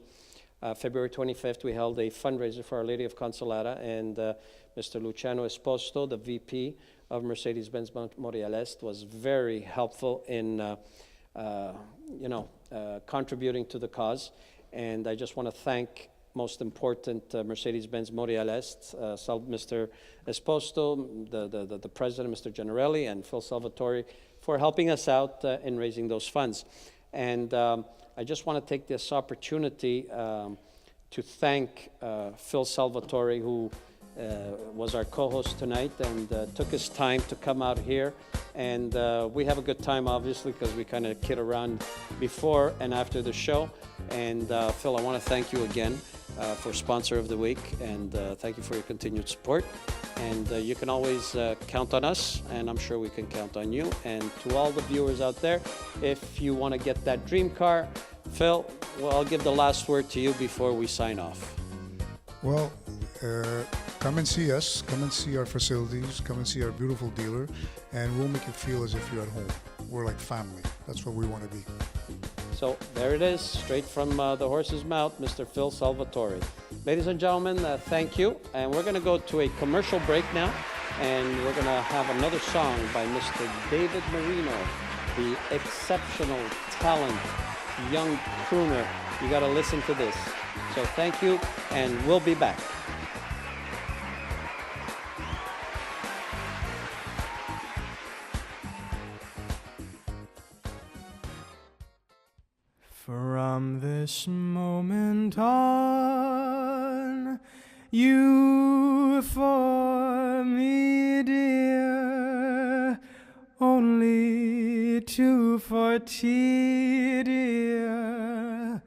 February 25th, we held a fundraiser for Our Lady of Consolata, and Mr. Luciano Esposto, the VP of Mercedes-Benz Montréal-Est, was very helpful in, contributing to the cause. And I just want to thank, most important, Mercedes-Benz Montréal-Est, Mr. Esposto, the president, Mr. Generelli, and Phil Salvatore, for helping us out in raising those funds. And I just want to take this opportunity to thank Phil Salvatore, who was our co-host tonight and took his time to come out here. And we have a good time, obviously, because we kind of kid around before and after the show. And Phil, I want to thank you again for Sponsor of the Week, and thank you for your continued support. And you can always count on us, and I'm sure we can count on you. And to all the viewers out there, if you want to get that dream car, Phil, well, I'll give the last word to you before we sign off. Well, come and see us, come and see our facilities, come and see our beautiful dealer, and we'll make you feel as if you're at home. We're like family. That's what we want to be. So there it is, straight from the horse's mouth, Mr. Phil Salvatore. Ladies and gentlemen, thank you. And we're going to go to a commercial break now, and we're going to have another song by Mr. David Marino, the exceptional talent, young crooner. You got to listen to this. So thank you, and we'll be back. From this moment on, you for me, dear, only 240, dear,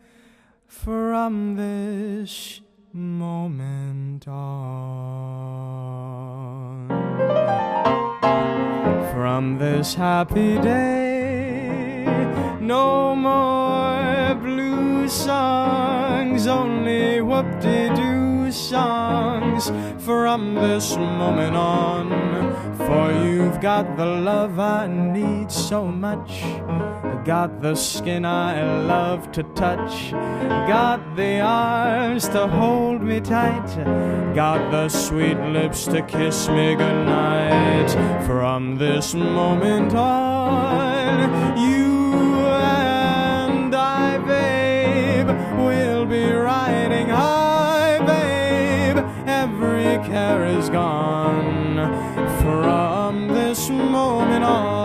from this moment on. From this happy day, no more blue songs, only whoop-de-doo songs from this moment on. For you've got the love I need so much, got the skin I love to touch, got the arms to hold me tight, got the sweet lips to kiss me goodnight. From this moment on, you and I, babe, will be riding high, babe. Every care is gone. From this moment on,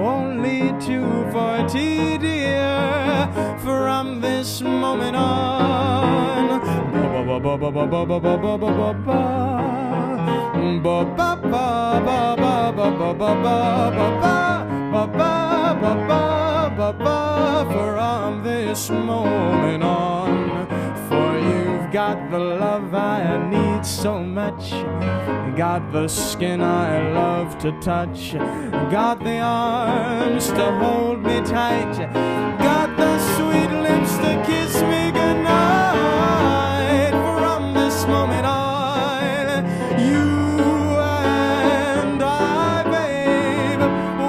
only 240, dear, from this moment on. From this moment on, for you've got the love I need so much, got the skin I love to touch, got the arms to hold me tight, got the sweet lips to kiss me goodnight. From this moment on, you and I, babe,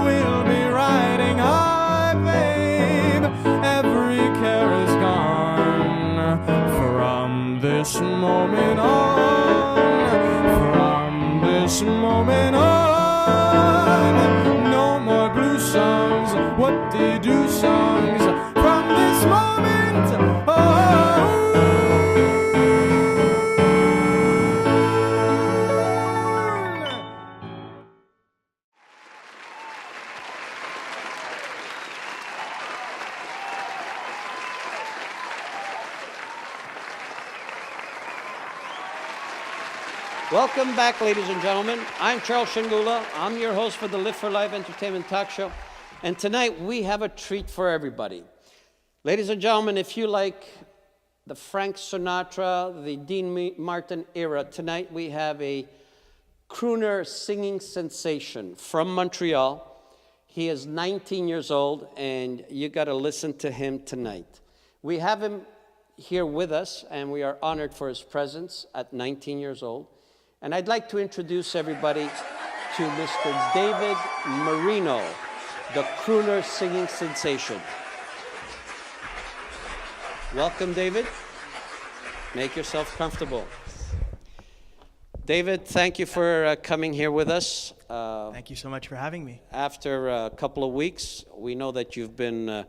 will be riding high, babe. Every care is gone. From this moment on, from this moment on, no more blue songs, what-de-do songs. From this moment on. Welcome back, ladies and gentlemen. I'm Charles Sciangula. I'm your host for the Live4Live Entertainment Talk Show. And tonight we have a treat for everybody. Ladies and gentlemen, if you like the Frank Sinatra, the Dean Martin era, tonight we have a crooner singing sensation from Montreal. He is 19 years old, and you got to listen to him tonight. We have him here with us, and we are honored for his presence at 19 years old. And I'd like to introduce everybody to Mr. David Marino, the crooner singing sensation. Welcome, David. Make yourself comfortable. David, thank you for coming here with us. Thank you so much for having me. After a couple of weeks, we know that you've been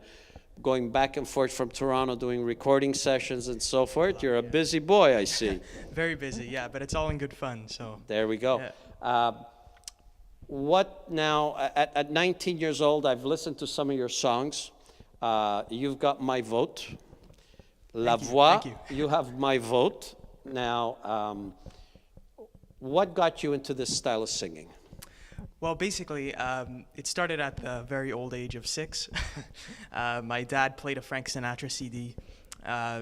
going back and forth from Toronto doing recording sessions and so forth. You're a busy boy, I see. Very busy, yeah, but it's all in good fun, so. There we go. Yeah. What now, at 19 years old, I've listened to some of your songs. You've got my vote. La Voix, you have my vote. Now, what got you into this style of singing? Well, basically, it started at the very old age of 6. My dad played a Frank Sinatra CD.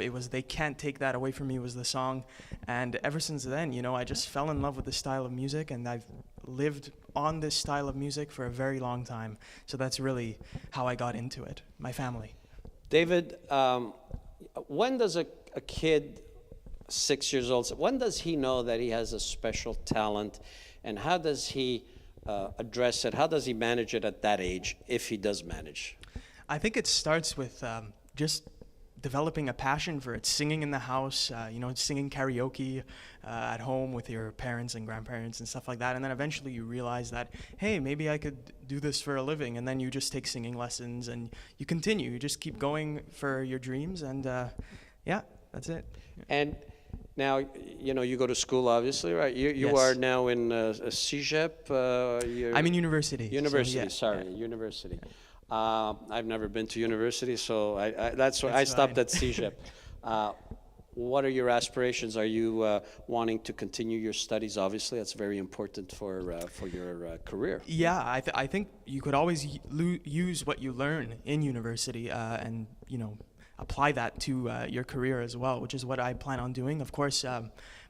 It was "They Can't Take That Away From Me" was the song. And ever since then, you know, I just fell in love with the style of music, and I've lived on this style of music for a very long time. So that's really how I got into it, my family. David, when does a kid 6 years old, when does he know that he has a special talent, and how does he address it? How does he manage it at that age, if he does manage? I think it starts with just developing a passion for it, singing in the house, singing karaoke at home with your parents and grandparents and stuff like that. And then eventually you realize that, hey, maybe I could do this for a living. And then you just take singing lessons and you continue. You just keep going for your dreams. And yeah, that's it. And now, you go to school, obviously, right? You Yes. are now in a CEGEP. I'm in university. University, so, yeah, university. I've never been to university, so that's why I That's stopped fine. at CEGEP. What are your aspirations? Are you wanting to continue your studies? Obviously, that's very important for your career. Yeah, I think you could always use what you learn in university and, apply that to your career as well, which is what I plan on doing. Of course,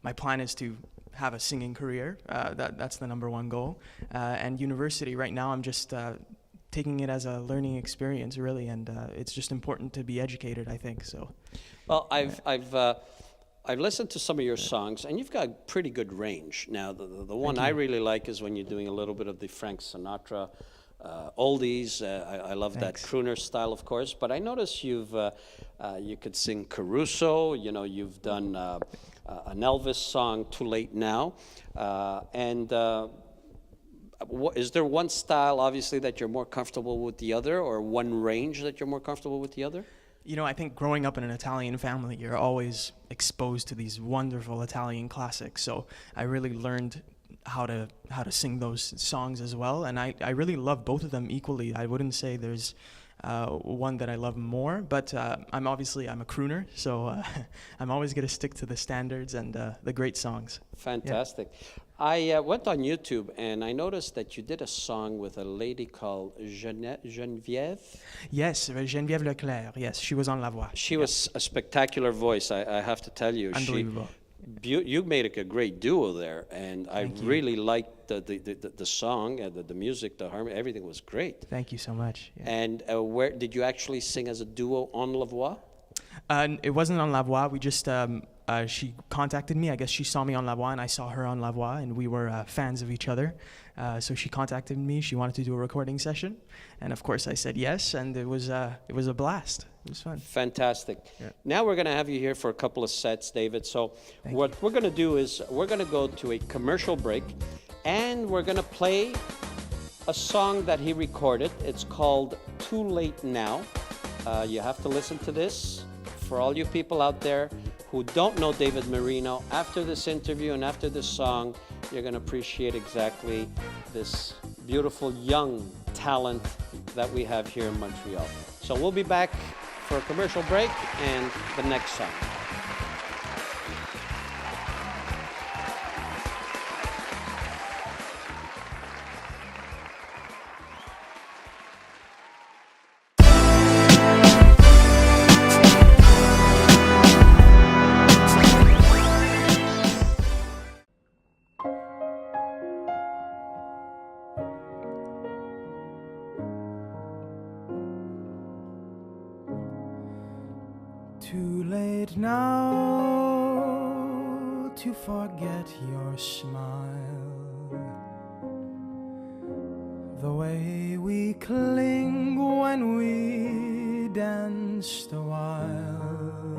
my plan is to have a singing career. That's the number one goal. And university, right now, I'm just taking it as a learning experience, really, and it's just important to be educated, I think, so. Well, I've listened to some of your songs, and you've got pretty good range. Now, the one I really like is when you're doing a little bit of the Frank Sinatra oldies. I love Thanks. that crooner style, of course. But I notice you could sing Caruso. You've done an Elvis song, "Too Late Now," and. Is there one style, obviously, that you're more comfortable with the other, or one range that you're more comfortable with the other? I think growing up in an Italian family, you're always exposed to these wonderful Italian classics. So I really learned how to sing those songs as well, and I really love both of them equally. I wouldn't say there's one that I love more, but I'm a crooner, so I'm always going to stick to the standards and the great songs. Fantastic. I went on YouTube and I noticed that you did a song with a lady called Geneviève. Yes, Geneviève Leclerc. Yes, she was on La Voix. She was a spectacular voice, I have to tell you. Unbelievable. You made a great duo there, and I Thank you. really liked the song, the music, the harmony, everything was great. Thank you so much. Yeah. And where did you actually sing as a duo on La Voix? It wasn't on La Voix. We just she contacted me. I guess she saw me on La Voix, and I saw her on La Voix, and we were fans of each other. So she contacted me. She wanted to do a recording session, and of course I said yes, and it was a blast. It was fun. Fantastic. Yeah. Now we're going to have you here for a couple of sets, David. So what we're going to do is we're going to go to a commercial break, and we're going to play a song that he recorded. It's called "Too Late Now." You have to listen to this. For all you people out there who don't know David Marino, after this interview and after this song, you're going to appreciate exactly this beautiful young talent that we have here in Montreal. So we'll be back for a commercial break and the next song. Too late now to forget your smile, the way we cling when we danced a while.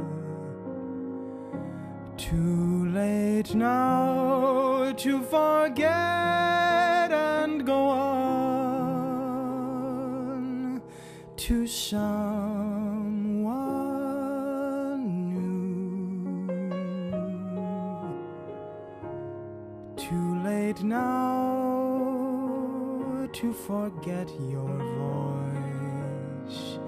Too late now to forget and go on to someone new. Too late now to forget your voice,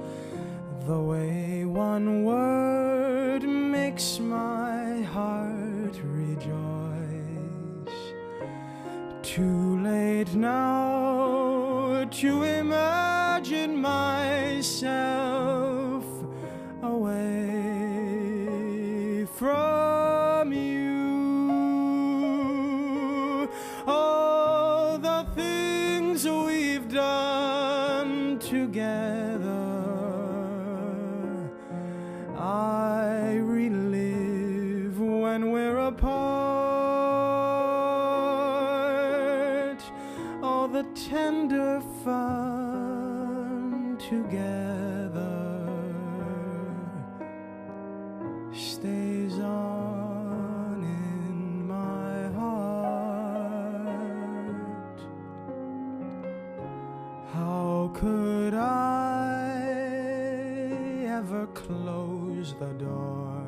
the way one word makes my heart rejoice. Too late now to imagine myself away from you. All the things together. I relive when we're apart, all the tender fun together stays on in my heart. How could I ever close the door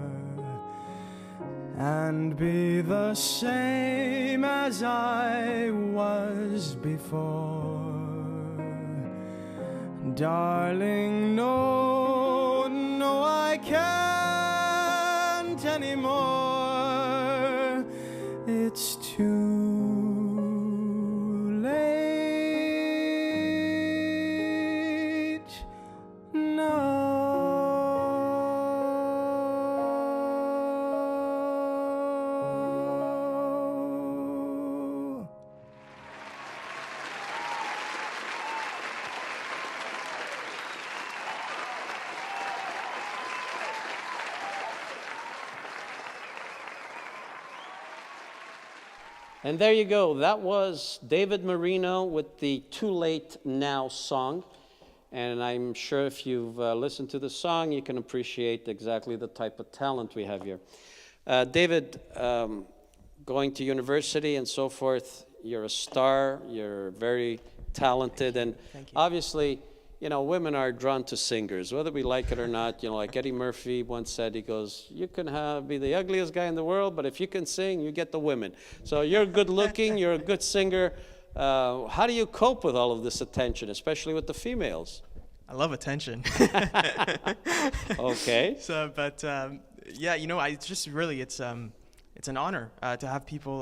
and be the same as I was before? Darling, no, no, I can't anymore. It's too late now. And there you go. That was David Marino with the Too Late Now song. And I'm sure if you've listened to the song, you can appreciate exactly the type of talent we have here. David, going to university and so forth, you're a star, you're very talented, and obviously, you know, women are drawn to singers, whether we like it or not. You know, like Eddie Murphy once said, he goes, you can be the ugliest guy in the world, but if you can sing, you get the women. So you're good looking, you're a good singer. How do you cope with all of this attention, especially with the females? I love attention. Okay. So, but yeah, you know, it's just really, it's an honor to have people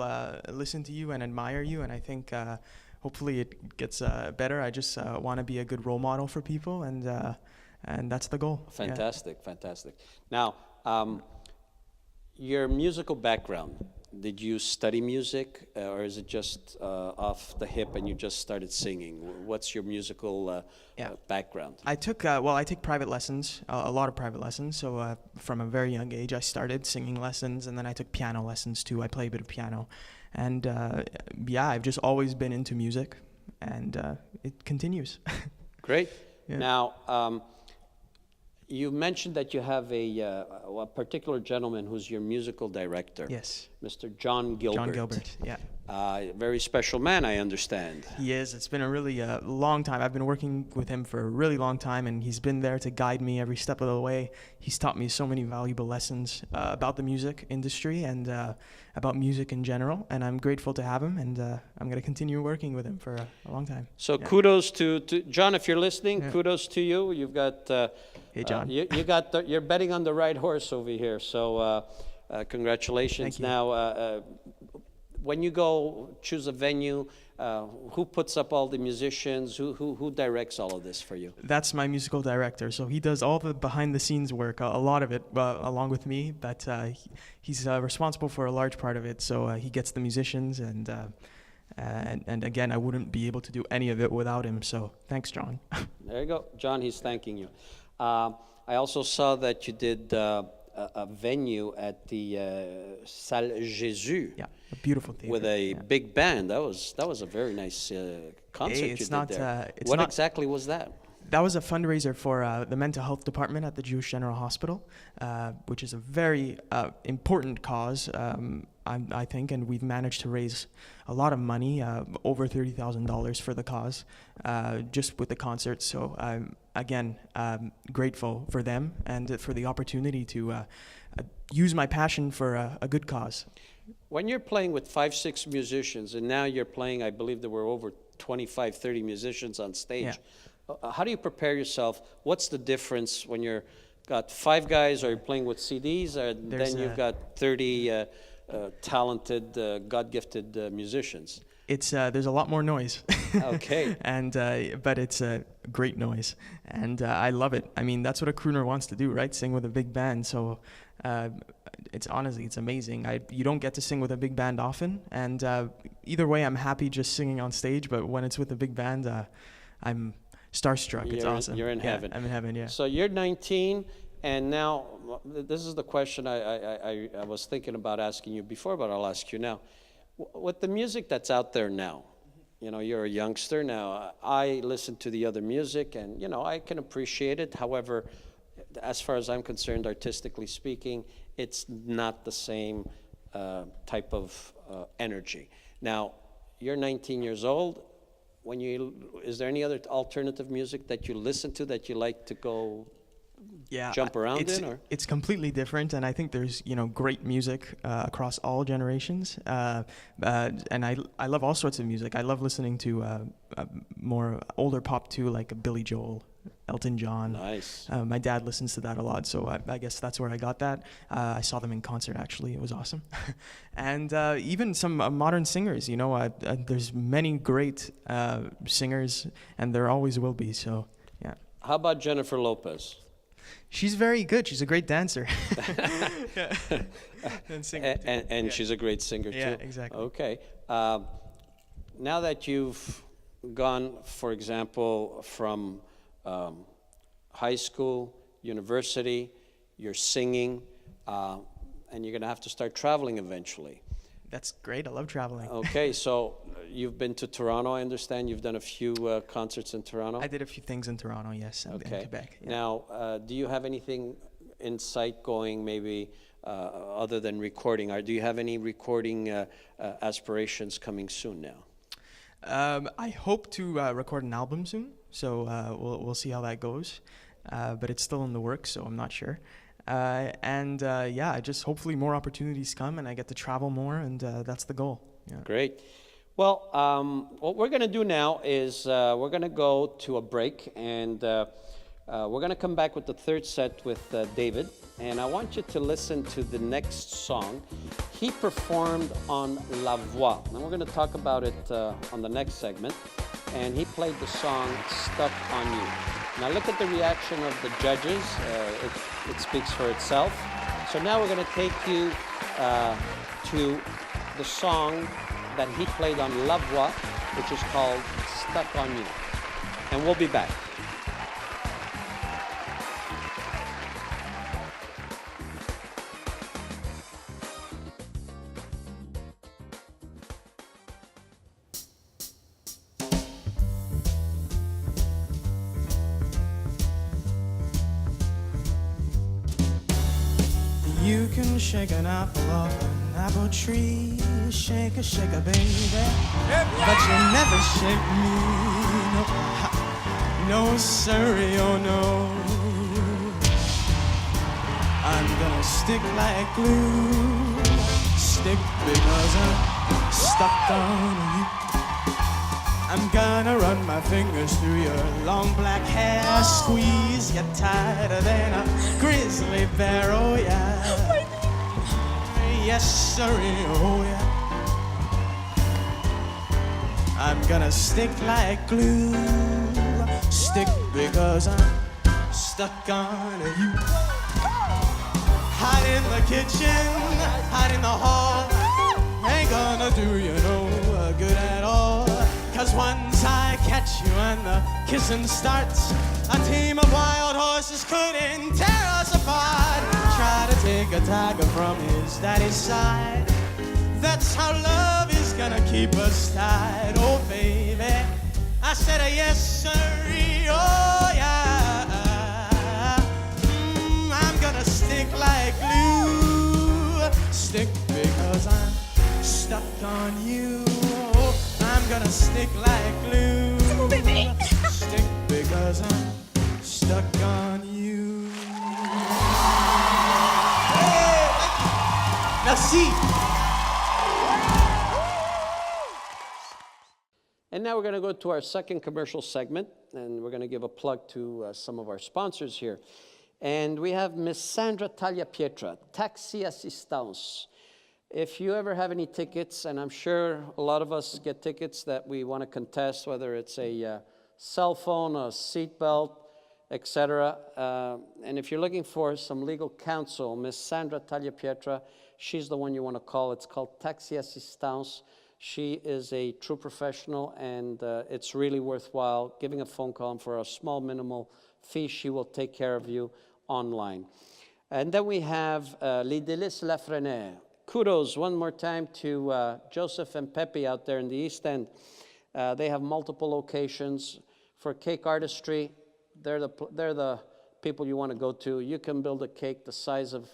listen to you and admire you, and I think hopefully it gets better. I just want to be a good role model for people, and that's the goal. Fantastic, fantastic. Now, your musical background, did you study music, or is it just off the hip and you just started singing? What's your musical background? I took, I take private lessons, a lot of private lessons. So from a very young age, I started singing lessons, and then I took piano lessons too. I play a bit of piano. And yeah, I've just always been into music, and it continues. Great. Yeah. Now, you mentioned that you have a particular gentleman who's your musical director. Yes. Mr. John Gilbert. John Gilbert, yeah. Very special man, I understand. He is. It's been a really long time. I've been working with him for a really long time, and he's been there to guide me every step of the way. He's taught me so many valuable lessons about the music industry and about music in general, and I'm grateful to have him, and I'm going to continue working with him for a long time. So kudos to John, if you're listening, kudos to you. You've got... hey, John. You're betting on the right horse over here, so congratulations. Thank you. Now, when you go choose a venue, who puts up all the musicians? Who directs all of this for you? That's my musical director. So he does all the behind-the-scenes work, a lot of it, along with me. But he's responsible for a large part of it. So he gets the musicians, and again, I wouldn't be able to do any of it without him. So thanks, John. There you go, John. He's thanking you. I also saw that you did a venue at the Salle Jésus. Yeah, a beautiful theater. With a big band. That was a very nice concert you did there. What exactly was that? That was a fundraiser for the mental health department at the Jewish General Hospital, which is a very important cause, I think, and we've managed to raise a lot of money, over $30,000 for the cause, just with the concert. So again, grateful for them and for the opportunity to use my passion for a good cause. When you're playing with 5-6 musicians, and now you're playing, I believe there were over 25, 30 musicians on stage. Yeah. How do you prepare yourself? What's the difference when you're got 5 guys, or you're playing with CDs, or then you've got 30 talented, God-gifted musicians? It's there's a lot more noise. Okay. And but it's a great noise, and I love it. I mean, that's what a crooner wants to do, right? Sing with a big band. So it's honestly, it's amazing. You don't get to sing with a big band often, and either way, I'm happy just singing on stage. But when it's with a big band, I'm starstruck. It's awesome. You're in Yeah, heaven. I'm in heaven. Yeah. So you're 19, and now this is the question I was thinking about asking you before, but I'll ask you now. With the music that's out there now, you know, you're a youngster now. I listen to the other music, and, you know, I can appreciate it. However, as far as I'm concerned, artistically speaking, it's not the same type of energy. Now, you're 19 years old. Is there any other alternative music that you listen to that you like to go jump around in? Or? It's completely different, and I think there's, you know, great music across all generations, and I love all sorts of music. I love listening to more older pop too, like Billy Joel, Elton John. Nice. My dad listens to that a lot, so I guess that's where I got that. I saw them in concert, actually. It was awesome. And even some modern singers, you know, there's many great singers, and there always will be, so yeah. How about Jennifer Lopez? She's very good. She's a great dancer. And singer. And Yeah. she's a great singer too. Yeah, exactly. Okay. Now that you've gone, for example, from high school, university, you're singing, and you're going to have to start traveling eventually. That's great. I love traveling. Okay, so you've been to Toronto, I understand. You've done a few concerts in Toronto. I did a few things in Toronto, yes, and in Quebec. Yeah. Now, do you have anything in sight going, maybe other than recording? Do you have any recording aspirations coming soon now? I hope to record an album soon, so we'll see how that goes. But it's still in the works, so I'm not sure. Yeah, just hopefully more opportunities come and I get to travel more, and that's the goal. Yeah. Great. Well, what we're going to do now is we're going to go to a break, and we're going to come back with the third set with David. And I want you to listen to the next song. He performed on La Voix. And we're going to talk about it on the next segment. And he played the song Stuck on You. Now look at the reaction of the judges. It speaks for itself. So now we're going to take you to the song that he played on La Voix, which is called Stuck on You. And we'll be back. You can shake an apple off an apple tree. Shake a baby. But you never shake me. No, no siree, oh no. I'm gonna stick like glue. Stick because I'm stuck on you. I'm gonna run my fingers through your long black hair. Squeeze you tighter than a grizzly bear, oh yeah. Yes, sirree, oh yeah. I'm gonna stick like glue. Stick because I'm stuck on you. Hide in the kitchen, hide in the hall. Ain't gonna do you no good at all. 'Cause once I catch you and the kissing starts, a team of wild horses couldn't tear us apart. Try to take a tiger from his daddy's side. That's how love is gonna keep us tied. Oh baby, I said a yes sirree, oh yeah. I'm gonna stick like glue. Stick because I'm stuck on you. I'm gonna stick like glue. Stick because I'm stuck on you. Hey, merci. And now we're going to go to our second commercial segment, and we're going to give a plug to some of our sponsors here. And we have Miss Sandra Tagliapietra, Taxi Assistance. If you ever have any tickets, and I'm sure a lot of us get tickets that we want to contest, whether it's a cell phone, a seatbelt, etc. And if you're looking for some legal counsel, Miss Sandra Tagliapietra, she's the one you want to call. It's called Taxi Assistance. She is a true professional, and it's really worthwhile giving a phone call, and for a small minimal fee, she will take care of you online. And then we have Les Délices Lafrenière. Kudos one more time to Joseph and Pepe out there in the East End. They have multiple locations for cake artistry. They're the people you want to go to. You can build a cake the size of,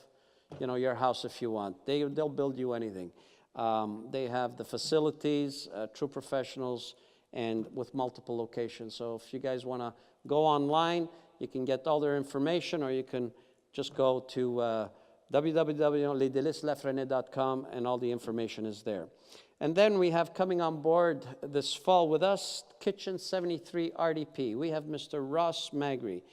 your house if you want. They'll build you anything. They have the facilities, true professionals, and with multiple locations. So if you guys want to go online, you can get all their information, or you can just go to www.lesdeliceslafreniere.com, and all the information is there. And then we have coming on board this fall with us, Kitchen 73 RDP. We have Mr. Ross Magri.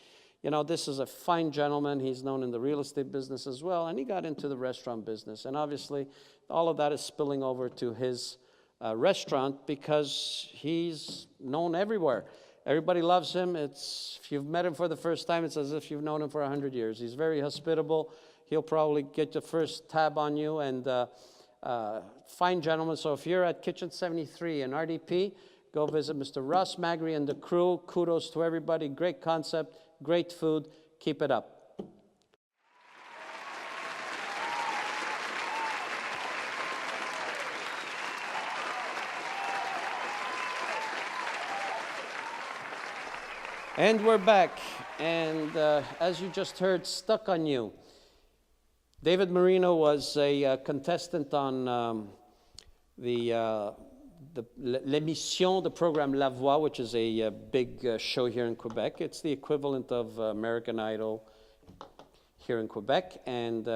This is a fine gentleman. He's known in the real estate business as well, and he got into the restaurant business. And obviously, all of that is spilling over to his restaurant because he's known everywhere. Everybody loves him. If you've met him for the first time, it's as if you've known him for 100 years. He's very hospitable. He'll probably get the first tab on you, and fine gentleman. So if you're at Kitchen 73 in RDP, go visit Mr. Ross Magri and the crew. Kudos to everybody. Great concept, great food. Keep it up. And we're back, and as you just heard, Stuck on You. David Marino was a contestant on l'émission, the program La Voix, which is a big show here in Quebec. It's the equivalent of American Idol here in Quebec. And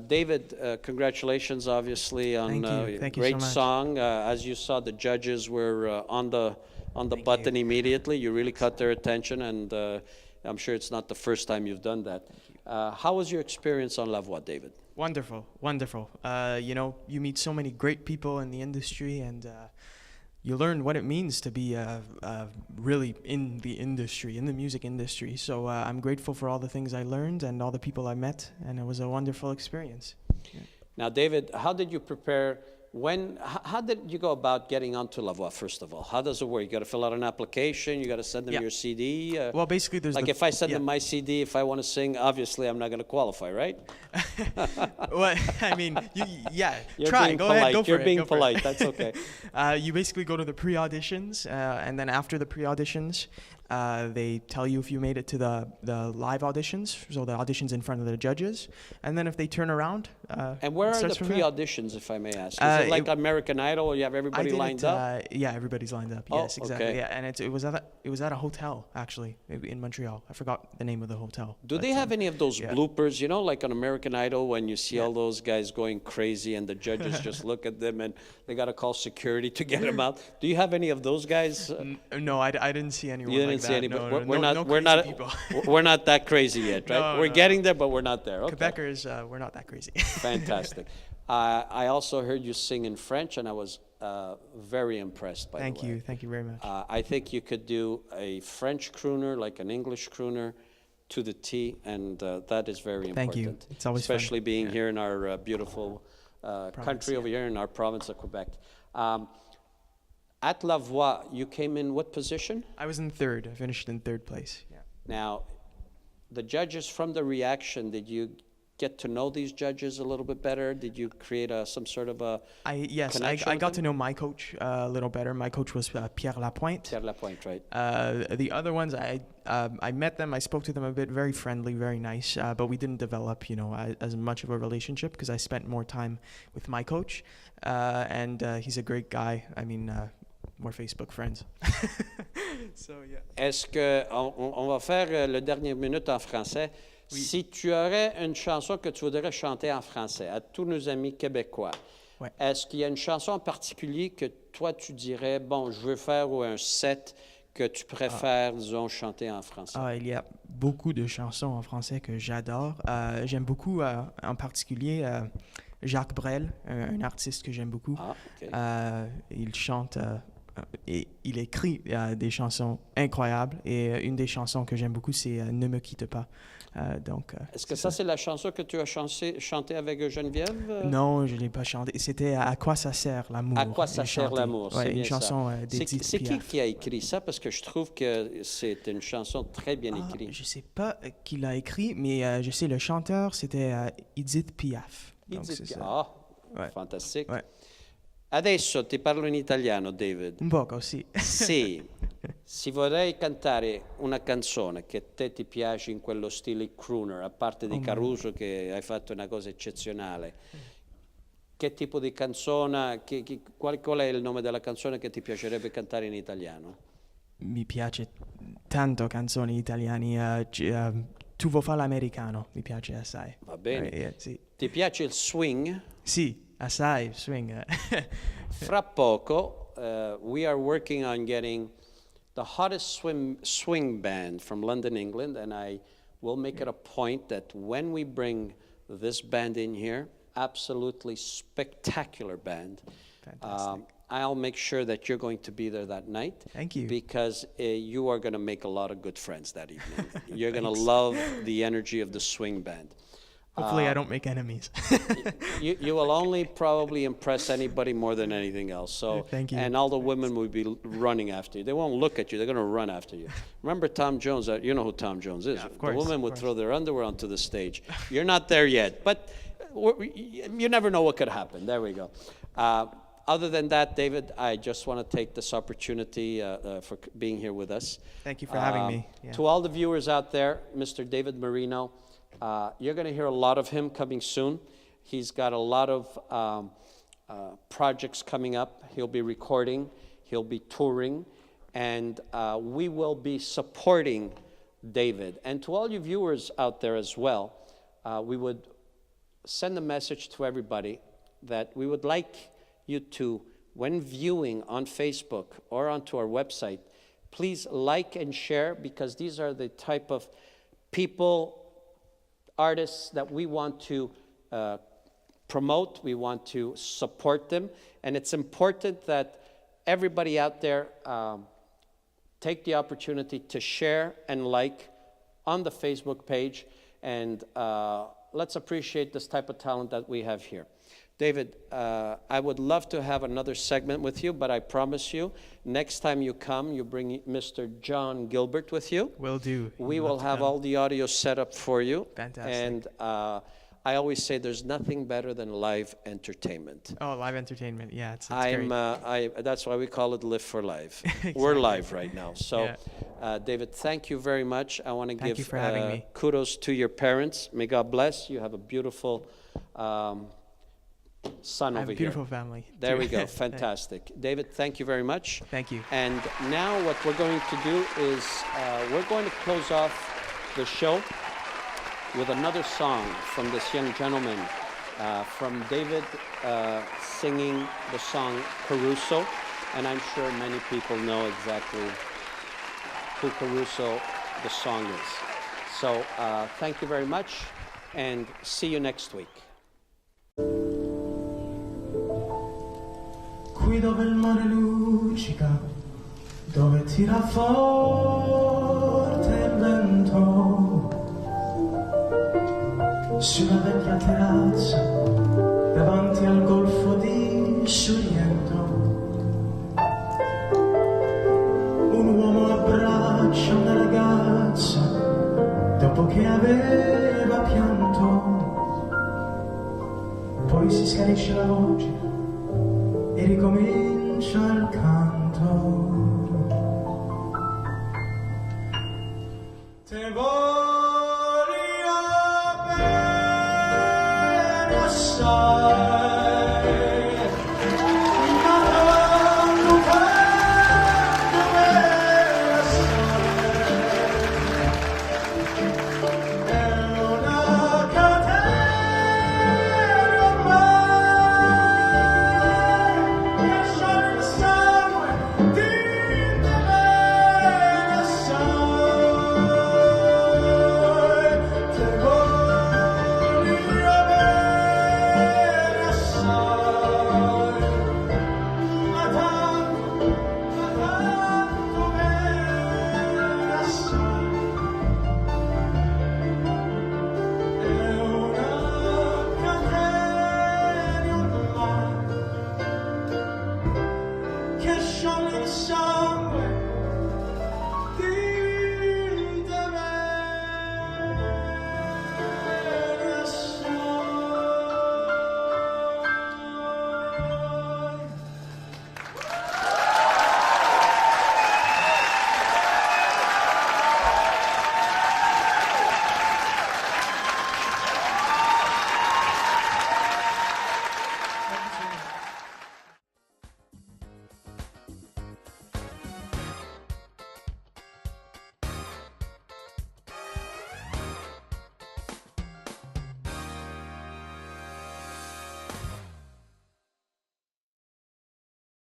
David, congratulations, obviously, on a great song. As you saw, the judges were on the button immediately. You really caught their attention, and I'm sure it's not the first time you've done that. How was your experience on La Voix, David? Wonderful, wonderful. You meet so many great people in the industry, and you learn what it means to be really in the industry, in the music industry. So I'm grateful for all the things I learned and all the people I met, and it was a wonderful experience. Yeah. Now, David, how did you prepare? How did you go about getting onto La Voix, first of all? How does it work? You got to fill out an application, you got to send them your CD? Well, basically, there's if I send them my CD, if I want to sing, obviously I'm not going to qualify, right? Well, I mean, You're try, go ahead, go for it. You're being polite, that's okay. You basically go to the pre-auditions, and then after the pre-auditions, they tell you if you made it to the live auditions, so the auditions in front of the judges, and then if they turn around, and where are the pre-auditions, if I may ask? Is it like American Idol, or you have everybody lined up? Yeah, everybody's lined up. Yes, exactly. Okay. Yeah, and it was at a hotel actually in Montreal. I forgot the name of the hotel. Do they have any of those bloopers? Like on American Idol, when you see all those guys going crazy and the judges just look at them and they got to call security to get them out. Do you have any of those guys? No, I didn't see anyone. You didn't see any, but we're not we're not that crazy yet, right? No, we're getting there, but we're not there. Okay. Quebecers, we're not that crazy. Fantastic. I also heard you sing in French, and I was very impressed by the way. Thank you very much. I think you could do a French crooner like an English crooner to the T, and that is very important. Thank you. It's always especially fun. Being here in our beautiful country over here in our province of Quebec. At La Voix, you came in what position? I was in third. I finished in third place. Yeah. Now, the judges, from the reaction, did you get to know these judges a little bit better? Did you create some sort of a Yes, I got to know my coach a little better. My coach was Pierre Lapointe. Pierre Lapointe, right. The other ones, I met them. I spoke to them a bit, very friendly, very nice, but we didn't develop, as much of a relationship because I spent more time with my coach, and he's a great guy. I mean, we're Facebook friends. So, yeah. Est-ce que on va faire le dernier minute en français? Oui. Si tu aurais une chanson que tu voudrais chanter en français à tous nos amis québécois, est-ce qu'il y a une chanson en particulier que toi tu dirais, bon, je veux faire ou un set que tu préfères, disons, chanter en français? Il y a beaucoup de chansons en français que j'adore. J'aime beaucoup, en particulier, Jacques Brel, un artiste que j'aime beaucoup. Il chante et il écrit des chansons incroyables. Et une des chansons que j'aime beaucoup, c'est Ne me quitte pas. Est-ce que ça, c'est la chanson que tu as chantée avec Geneviève? Non, je ne l'ai pas chantée. C'était À quoi ça sert l'amour. À quoi ça sert l'amour? Ouais, C'est une bien chanson ça. d'Edith C'est qui Piaf. qui a écrit ça? Parce que je trouve que c'est une chanson très bien écrite. Je ne sais pas qui l'a écrit, mais je sais le chanteur, c'était Edith Piaf. Donc, Edith c'est Piaf. ça. Ah, Ouais. fantastique. Ouais. Adesso ti parlo in italiano, David. Un poco, sì. Sì, se vorrei cantare una canzone che te ti piace in quello stile crooner, a parte di Caruso che hai fatto una cosa eccezionale, che tipo di canzone, qual è il nome della canzone che ti piacerebbe cantare in italiano? Mi piace tanto canzoni italiane. Tu vuoi fare l'americano? Mi piace assai. Va bene. Sì. Ti piace il swing? Sì, assai, swing. Fra poco, we are working on getting the hottest swing band from London, England, and I will make it a point that when we bring this band in here, absolutely spectacular band. Fantastic. I'll make sure that you're going to be there that night. Thank you. Because you are going to make a lot of good friends that evening. You're going to love the energy of the swing band. Hopefully I don't make enemies. You will only probably impress anybody more than anything else. So, Thank you. And all the women will be running after you. They won't look at you. They're going to run after you. Remember Tom Jones? You know who Tom Jones is. Yeah, of course, The women of would course. throw their underwear onto the stage. You're not there yet, but you never know what could happen. There we go. Other than that, David, I just want to take this opportunity for being here with us. Thank you for having me. Yeah. To all the viewers out there, Mr. David Marino, you're going to hear a lot of him coming soon. He's got a lot of projects coming up. He'll be recording, he'll be touring, and we will be supporting David. And to all you viewers out there as well, we would send a message to everybody that we would like you to, when viewing on Facebook or onto our website, please like and share, because these are the type of people, artists that we want to promote, we want to support them, and it's important that everybody out there take the opportunity to share and like on the Facebook page, and let's appreciate this type of talent that we have here. David, I would love to have another segment with you, but I promise you, next time you come, you bring Mr. John Gilbert with you. Will do. We will have all the audio set up for you. Fantastic. And I always say there's nothing better than live entertainment. Oh, live entertainment. Yeah, it's great. That's why we call it Live4Live. Exactly. We're live right now. So, Yeah. David, thank you very much. I want to Thank give you for having me. kudos to your parents. May God bless. You have a beautiful son I over have a beautiful family. There too. we go. Fantastic. David, thank you very much. Thank you. And now what we're going to do is we're going to close off the show with another song from this young gentleman, from David singing the song Caruso. And I'm sure many people know exactly who Caruso, the song is. So thank you very much, and see you next week. Qui dove il mare luccica, dove tira forte il vento, sulla vecchia terrazza, davanti al golfo di Sorrento, un uomo abbraccia una ragazza, dopo che aveva pianto, poi si schiarisce la voce e ricomincia il canto. Te voglio bene assai.